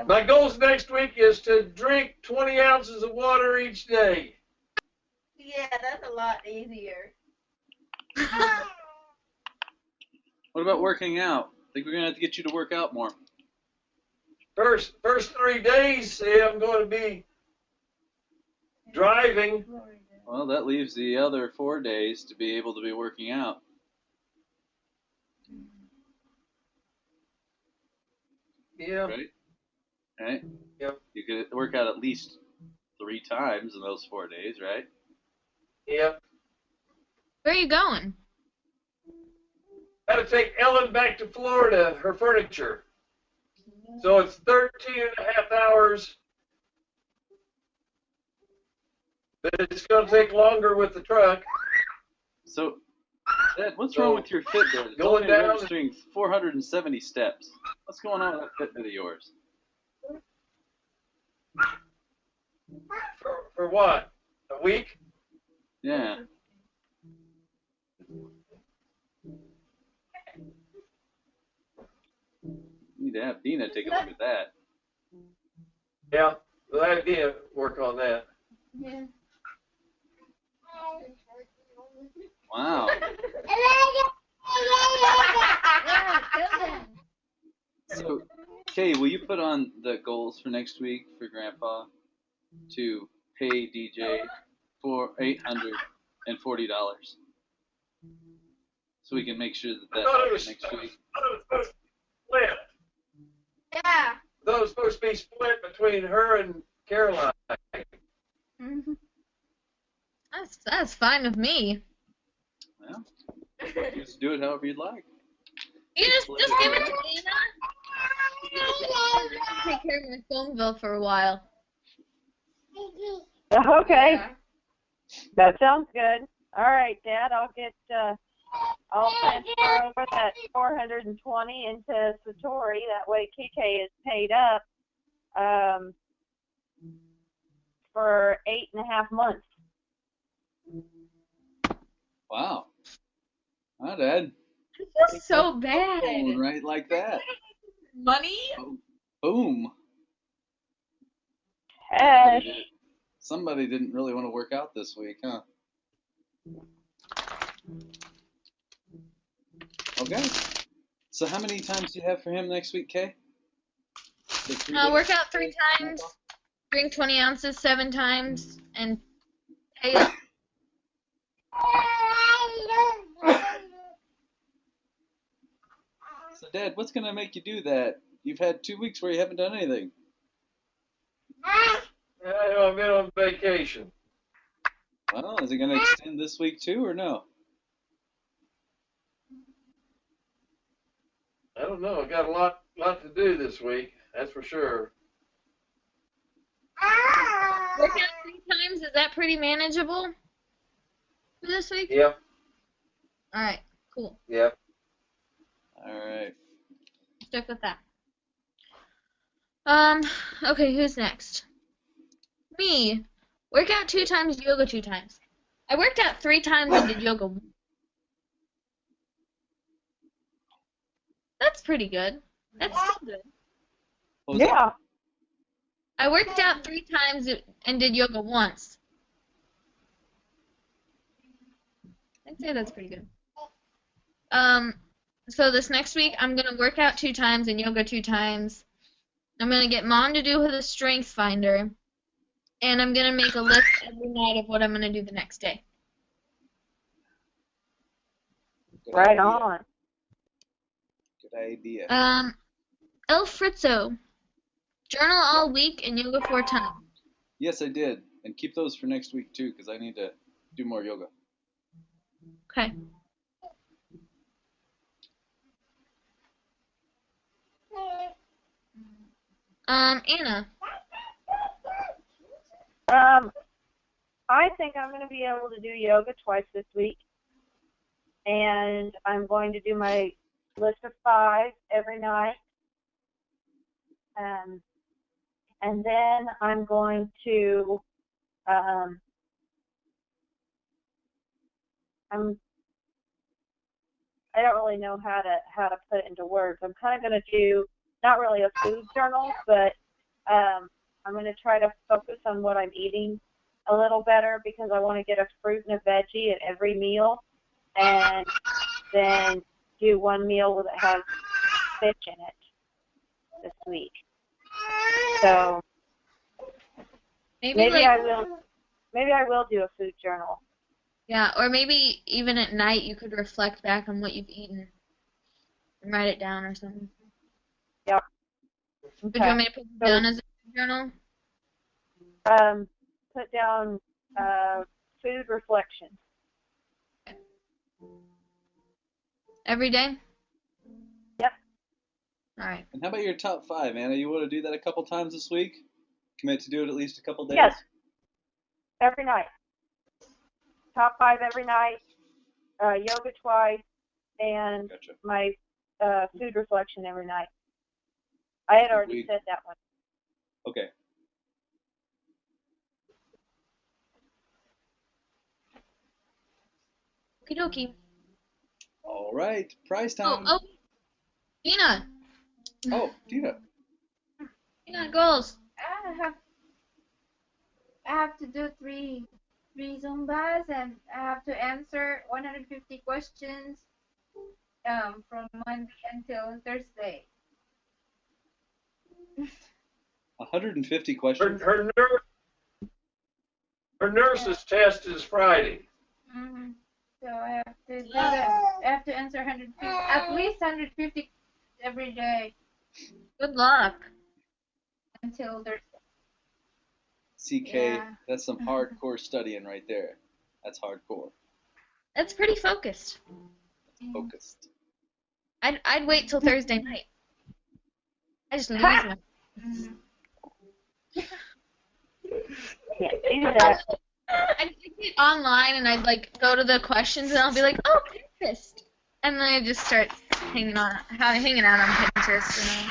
My goals next week is to drink 20 ounces of water each day. Yeah, that's a lot easier. What about working out? I think we're going to have to get you to work out more. First 3 days, say I'm going to be driving. Well, that leaves the other 4 days to be able to be working out. Yeah. Right? Yep. You could work out at least 3 times in those 4 days, right? Yep. Where are you going? Got to take Ellen back to Florida, her furniture. So it's 13 and a half hours. But it's going to take longer with the truck. So, Dad, what's wrong with your Fitbit? It's Going only down- registering 470 steps. What's going on with that Fitbit of yours? For what? A week? Yeah. You need to have Dina take a look at that. Yeah. Well, I need to work on that. Yeah. Wow. So, Kay, will you put on the goals for next week for Grandpa to pay DJ for $840, so we can make sure that I thought it happens was next week? supposed to be split. Yeah. I thought it was supposed to be split between her and Caroline. Mm-hmm. That's fine with me. Well, you just do it however you'd like. You just give it to Dina. Take care of my phone bill for a while. Okay, Yeah. that sounds good. All right, Dad, I'll transfer over that 420 into Satori. That way KK is paid up for 8.5 months. Wow. Wow, Dad. I feel so bad. Going right like that. Money? Boom. Hey. Somebody didn't really want to work out this week, huh? Okay. So how many times do you have for him next week, Kay? Work out 3 times, drink 20 ounces 7 times, and pay up. So, Dad, what's going to make you do that? You've had 2 weeks where you haven't done anything. I've been on vacation. Well, is it going to extend this week too, or no? I don't know. I got a lot to do this week. That's for sure. Work out 3 times, is that pretty manageable for this week? Yep. Alright, cool. Yep. All right. Stick with that. Okay, who's next? Me. Work out 2 times, yoga 2 times. I worked out 3 times and did yoga. That's pretty good. That's still good. What was that? Yeah. I worked out 3 times and did yoga once. I'd say that's pretty good. So this next week, I'm going to work out 2 times and yoga 2 times. I'm going to get Mom to do the strength finder. And I'm going to make a list every night of what I'm going to do the next day. Good Right idea. on. Good idea. El Fritzo, Journal all week and yoga 4 times. Yes, I did. And keep those for next week, too, because I need to do more yoga. Okay. Anna. I think I'm going to be able to do yoga twice this week. And I'm going to do my list of 5 every night. And then I'm going to, I don't really know how to put it into words. I'm kind of going to do not really a food journal, but I'm going to try to focus on what I'm eating a little better because I want to get a fruit and a veggie at every meal, and then do one meal that has fish in it this week. So maybe I will do a food journal. Yeah, or maybe even at night you could reflect back on what you've eaten and write it down or something. Yep. Would you want me to put it down as a journal? Put down food reflection. Every day? Yep. All right. And how about your top 5, Anna? You want to do that a couple times this week? Commit to do it at least a couple days? Yes. Every night. Top 5 every night. Yoga twice, and Gotcha. my food reflection every night. I had already said that one. Okay. Okie dokie. All right. Prize time. Oh, Dina. Oh, Dina. Dina, goals. I have to do three Zumbas, and I have to answer 150 questions from Monday until Thursday. 150 questions. Her nurse's test is Friday. Mm-hmm. So I have to do that. I have to answer 150, at least 150 every day Good luck. until Thursday. CK, Yeah. that's some hardcore studying right there. That's hardcore. That's pretty focused. That's focused. I'd wait till Thursday night. I just lose my. Yeah, do that. I'd get online and I'd like go to the questions and I'll be like, oh, Pinterest, and then I just start hanging out on Pinterest.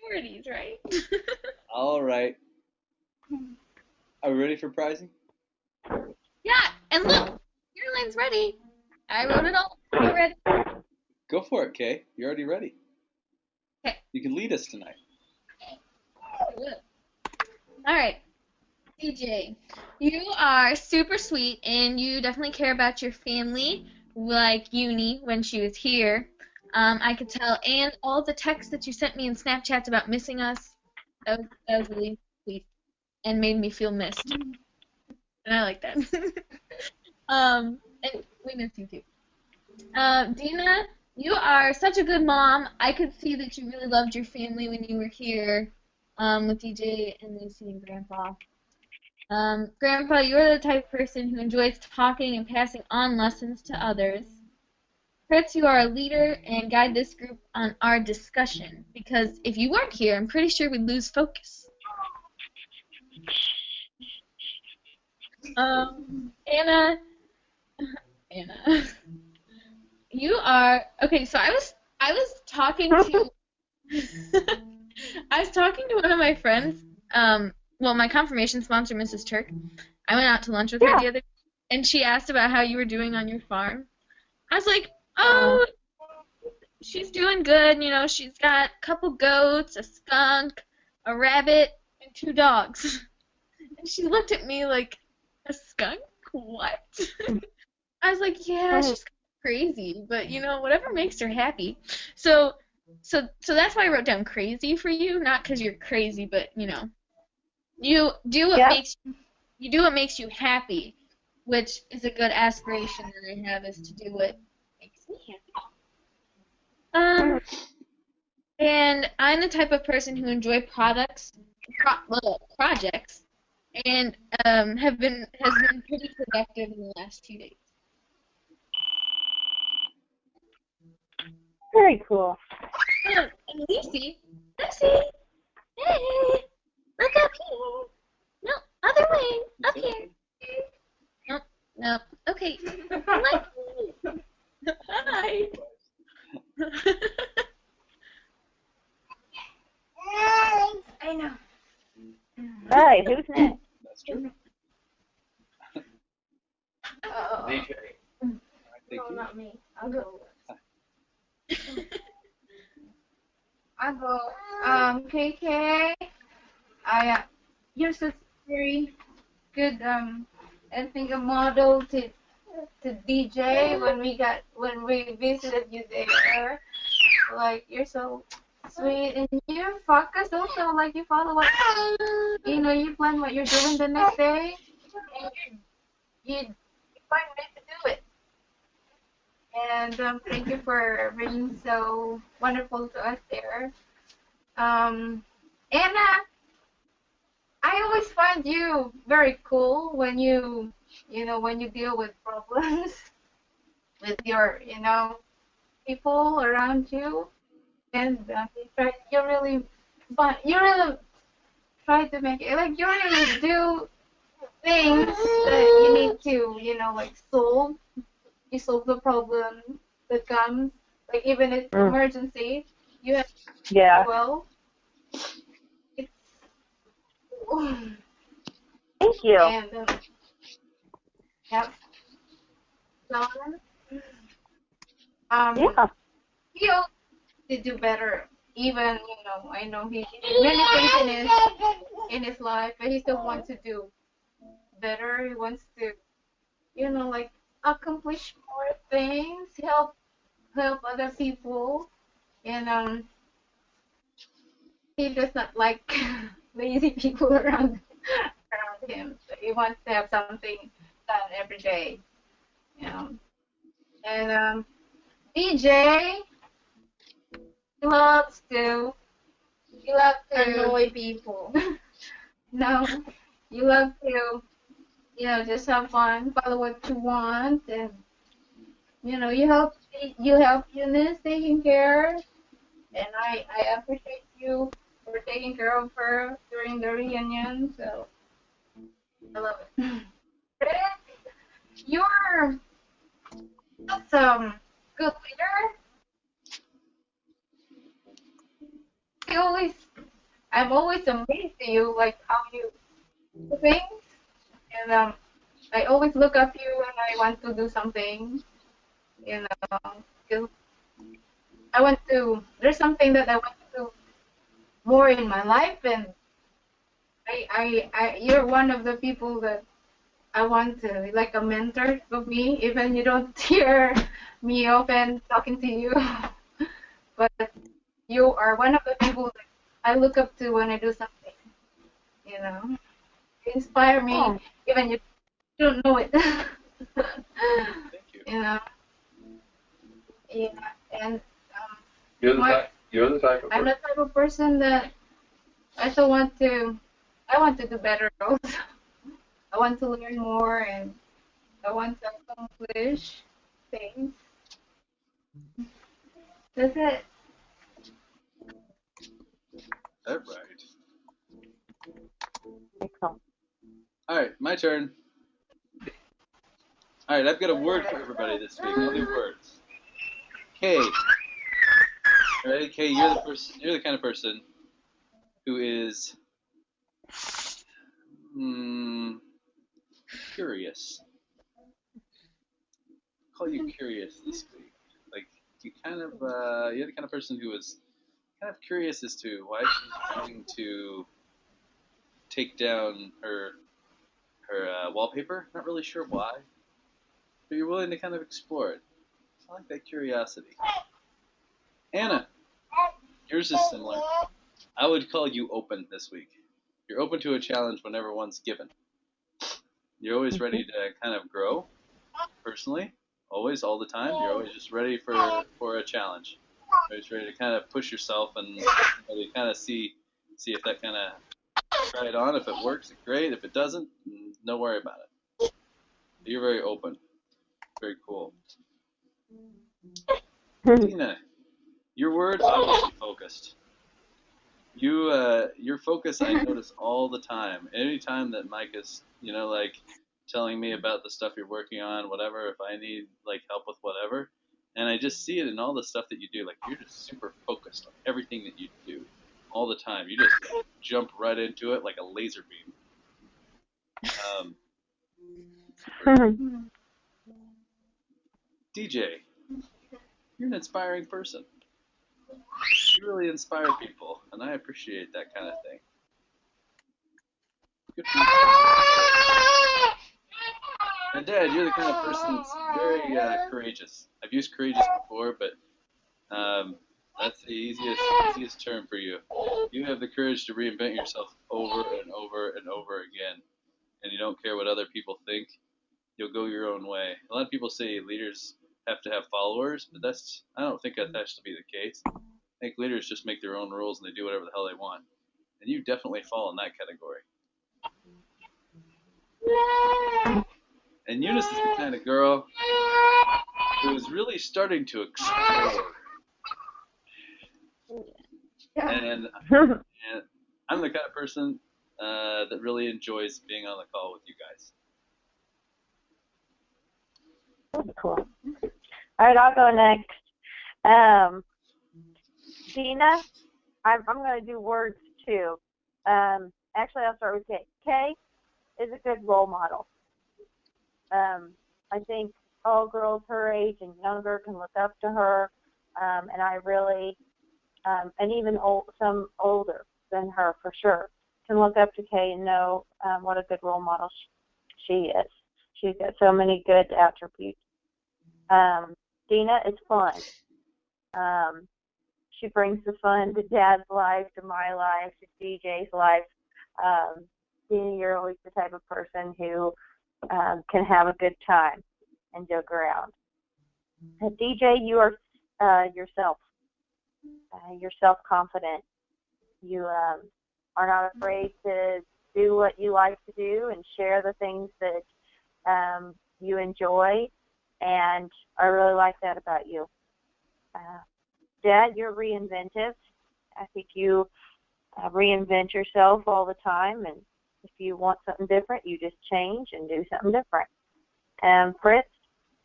Priorities, right? All right. Are we ready for prizing? Yeah, and look, your line's ready. I wrote it all already. Go for it, Kay. You're already ready. Okay. You can lead us tonight. All right, DJ, you are super sweet and you definitely care about your family, like Uni when she was here. I could tell, and all the texts that you sent me in Snapchats about missing us, that was really sweet and made me feel missed. And I like that. And we miss you too. Dina, you are such a good mom. I could see that you really loved your family when you were here with DJ and Lucy and Grandpa. Grandpa, you're the type of person who enjoys talking and passing on lessons to others. Fritz, you are a leader and guide this group on our discussion, because if you weren't here, I'm pretty sure we'd lose focus. Anna, you are okay. So I was talking to I was talking to one of my friends. Well, my confirmation sponsor, Mrs. Turk. I went out to lunch with her the other day, and she asked about how you were doing on your farm. I was like, oh, she's doing good. You know, she's got a couple goats, a skunk, a rabbit, and 2 dogs. And she looked at me like, a skunk? What? I was like, yeah, she's crazy, but you know, whatever makes her happy. So that's why I wrote down crazy for you, not because you're crazy, but you know, you do what makes you happy, which is a good aspiration that I have, is to do what makes me happy. And I'm the type of person who enjoy projects, and has been pretty productive in the last 2 days. Very cool. And Lucy, hey, look up here. No, other way, up here. No, okay. Like me. Hi. I know. All right, who's next? That's true. DJ. Thank No, you. not me. I'll go. I'll go. KK. You're such a very good I think a model to DJ when we visited you there. Like you're so sweet and you're focused also. Like you follow what you plan what you're doing the next day, and you find ways to do it. And thank you for being so wonderful to us there. Anna, I always find you very cool when when you deal with problems with your, people around you, and you really, you really try to make it like you really do things that you need to, like solve. You solve the problem that comes, like even if it's emergency, you have to do well. It's Thank you. and have fun. Yeah. He also to do better. Even I know he did many things in his life, but he still wants to do better. He wants to, like accomplish more things, help other people, and he does not like lazy people around him. So he wants to have something done every day, And DJ loves to Annoy people. no, you love to just have fun, follow what you want, and you help Eunice taking care, and I appreciate you for taking care of her during the reunion. So I love it. Chris, you're such good leader. I always I'm always amazed at you, like how you do things, and I always look up you when I want to do something, because there's something that I want to do more in my life, and you're one of the people that I want to, like a mentor of me, even you don't hear me often talking to you, but you are one of the people that I look up to when I do something, you inspire me, even you don't know it. Thank you. Yeah, and You're the type of I'm the person. type of person that I still want to. I want to do better also. I want to learn more, and I want to accomplish things. That's it. All right. Excellent. All right, my turn. All right, I've got a word for everybody this week. I'll do words. K. All right, K. You're the kind of person who is curious. I'll call you curious this week. Like you're the kind of person who is kind of curious as to why she's wanting to take down her wallpaper. Not really sure why, but you're willing to kind of explore it. I like that curiosity. Anna, yours is similar. I would call you open this week. You're open to a challenge whenever one's given. You're always ready to kind of grow personally, always, all the time. You're always just ready for a challenge. Where it's ready to kind of push yourself and really kind of see if that kind of try it on. If it works, great. If it doesn't, don't worry about it. You're very open. Very cool. Tina, your words are focused. Your focus I notice all the time. Anytime that Mike is, like telling me about the stuff you're working on, whatever, if I need like help with whatever, and I just see it in all the stuff that you do. Like you're just super focused on everything that you do all the time. You just jump right into it like a laser beam. DJ, you're an inspiring person. You really inspire people, and I appreciate that kind of thing. Good for you. And Dad, you're the kind of person that's very courageous. I've used courageous before, but that's the easiest term for you. You have the courage to reinvent yourself over and over and over again, and you don't care what other people think. You'll go your own way. A lot of people say leaders have to have followers, but I don't think that has to be the case. I think leaders just make their own rules and they do whatever the hell they want. And you definitely fall in that category. And Eunice is the kind of girl who is really starting to explore. And I'm the kind of person that really enjoys being on the call with you guys. Cool. All right, I'll go next. Tina, I'm going to do words too. Actually, I'll start with Kay. Kay is a good role model. I think all girls her age and younger can look up to her, and I really, and even some older than her for sure, can look up to Kay and know what a good role model she is. She's got so many good attributes. Dina is fun. She brings the fun to Dad's life, to my life, to DJ's life. Dina, you're always the type of person who can have a good time and joke around. DJ, you are yourself. You're self-confident. You are not afraid to do what you like to do and share the things that you enjoy, and I really like that about you. Dad, you're reinventive. I think you reinvent yourself all the time, and if you want something different, you just change and do something different. Fritz,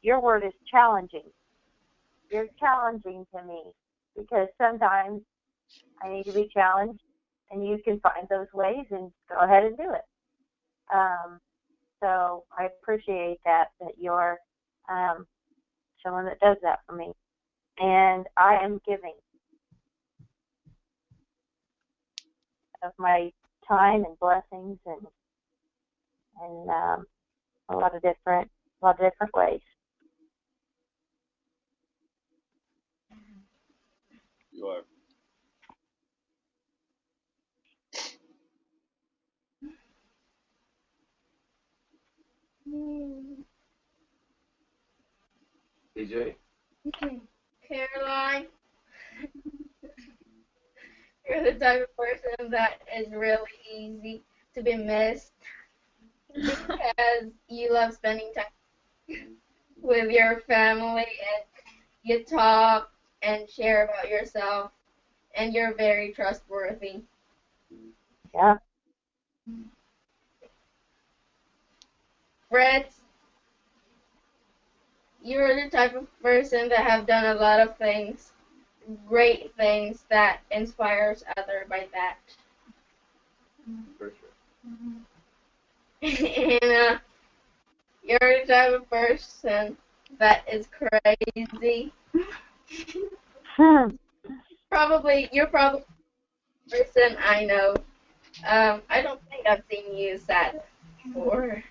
your word is challenging. You're challenging to me because sometimes I need to be challenged, and you can find those ways and go ahead and do it. So I appreciate that you're someone that does that for me. And I am giving of my time and blessings and a lot of different ways. You are. DJ. Caroline, you're the type of person that is really easy to be missed because you love spending time with your family and you talk and share about yourself, and you're very trustworthy. Yeah. Fritz, you're the type of person that have done a lot of things, great things that inspires other by that. For sure. And you're the type of person that is crazy. You're probably the person I know. I don't think I've seen you sad before.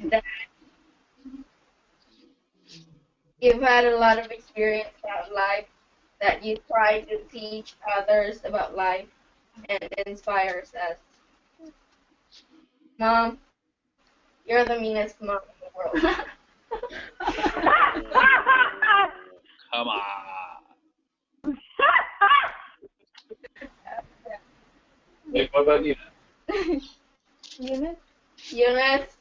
That you've had a lot of experience about life, that you try to teach others about life, and it inspires us. Mom, you're the meanest mom in the world. Come on. Hey, what about you? Eunice? Eunice.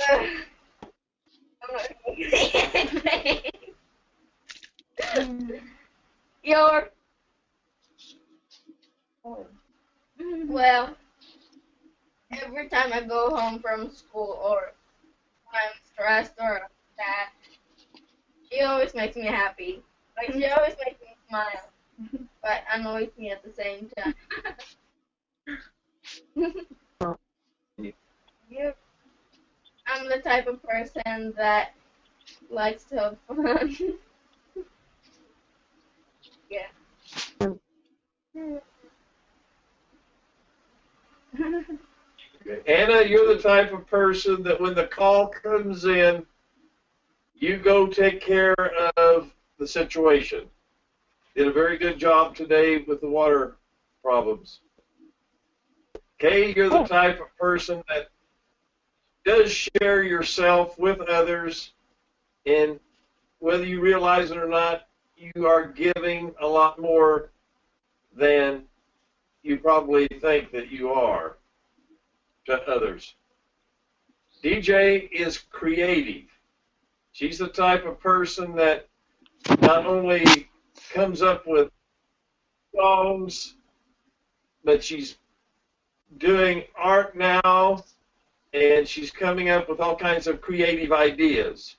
I'm not gonna say anything. Your well, every time I go home from school or I'm stressed or sad, she always makes me happy. Like she always makes me smile, but annoys me at the same time. You, I'm the type of person that likes to have fun. Yeah. Anna, you're the type of person that when the call comes in, you go take care of the situation. Did a very good job today with the water problems. Kay, you're the type of person that does share yourself with others, and whether you realize it or not, you are giving a lot more than you probably think that you are to others. DJ is creative. She's the type of person that not only comes up with songs, but she's doing art now, and she's coming up with all kinds of creative ideas.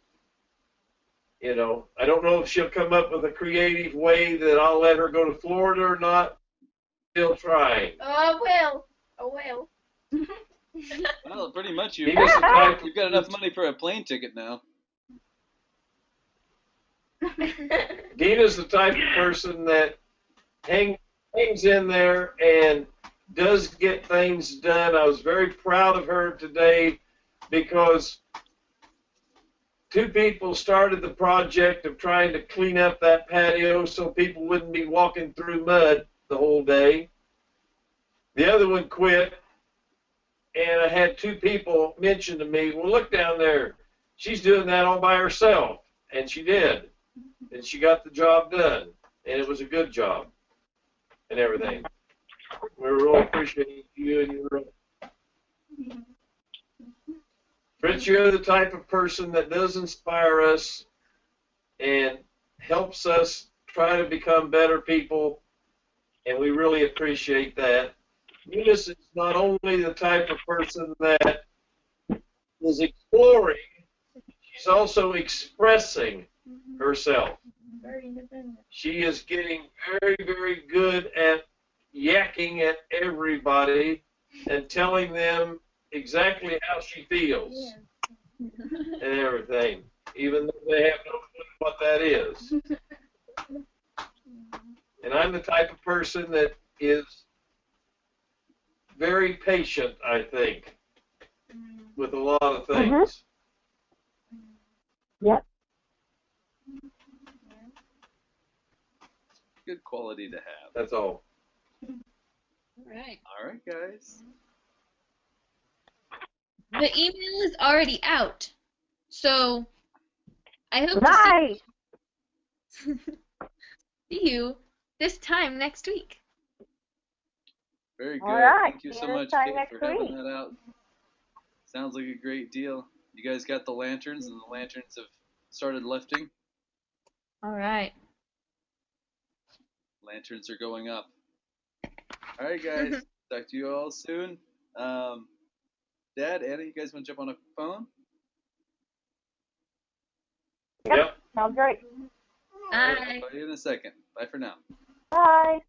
You know, I don't know if she'll come up with a creative way that I'll let her go to Florida or not. Still trying. Oh well. Oh well. Well, pretty much You've got enough money for a plane ticket now. Dina's the type of person that hangs in there and does get things done. I was very proud of her today because two people started the project of trying to clean up that patio so people wouldn't be walking through mud the whole day. The other one quit, and I had two people mention to me, well, look down there. She's doing that all by herself. And she did. And she got the job done. And it was a good job and everything. We really appreciate you and your Fritz, you're the type of person that does inspire us and helps us try to become better people, and we really appreciate that. Eunice is not only the type of person that is exploring, she's also expressing herself. Very independent. She is getting very, very good at yakking at everybody and telling them exactly how she feels and everything, even though they have no clue what that is. And I'm the type of person that is very patient, I think, with a lot of things. Yep. Good quality to have. That's all. All right. All right, guys. The email is already out, so I hope Nice. to see you this time next week. Very good. All right. Thank you See so you much, this time Kate, next for having week. that out. Sounds like a great deal. You guys got the lanterns, and the lanterns have started lifting. All right. Lanterns are going up. All right, guys. Talk to you all soon. Dad, Anna, you guys want to jump on a phone? Yep. Sounds great. Bye. I'll call you in a second. Bye for now. Bye.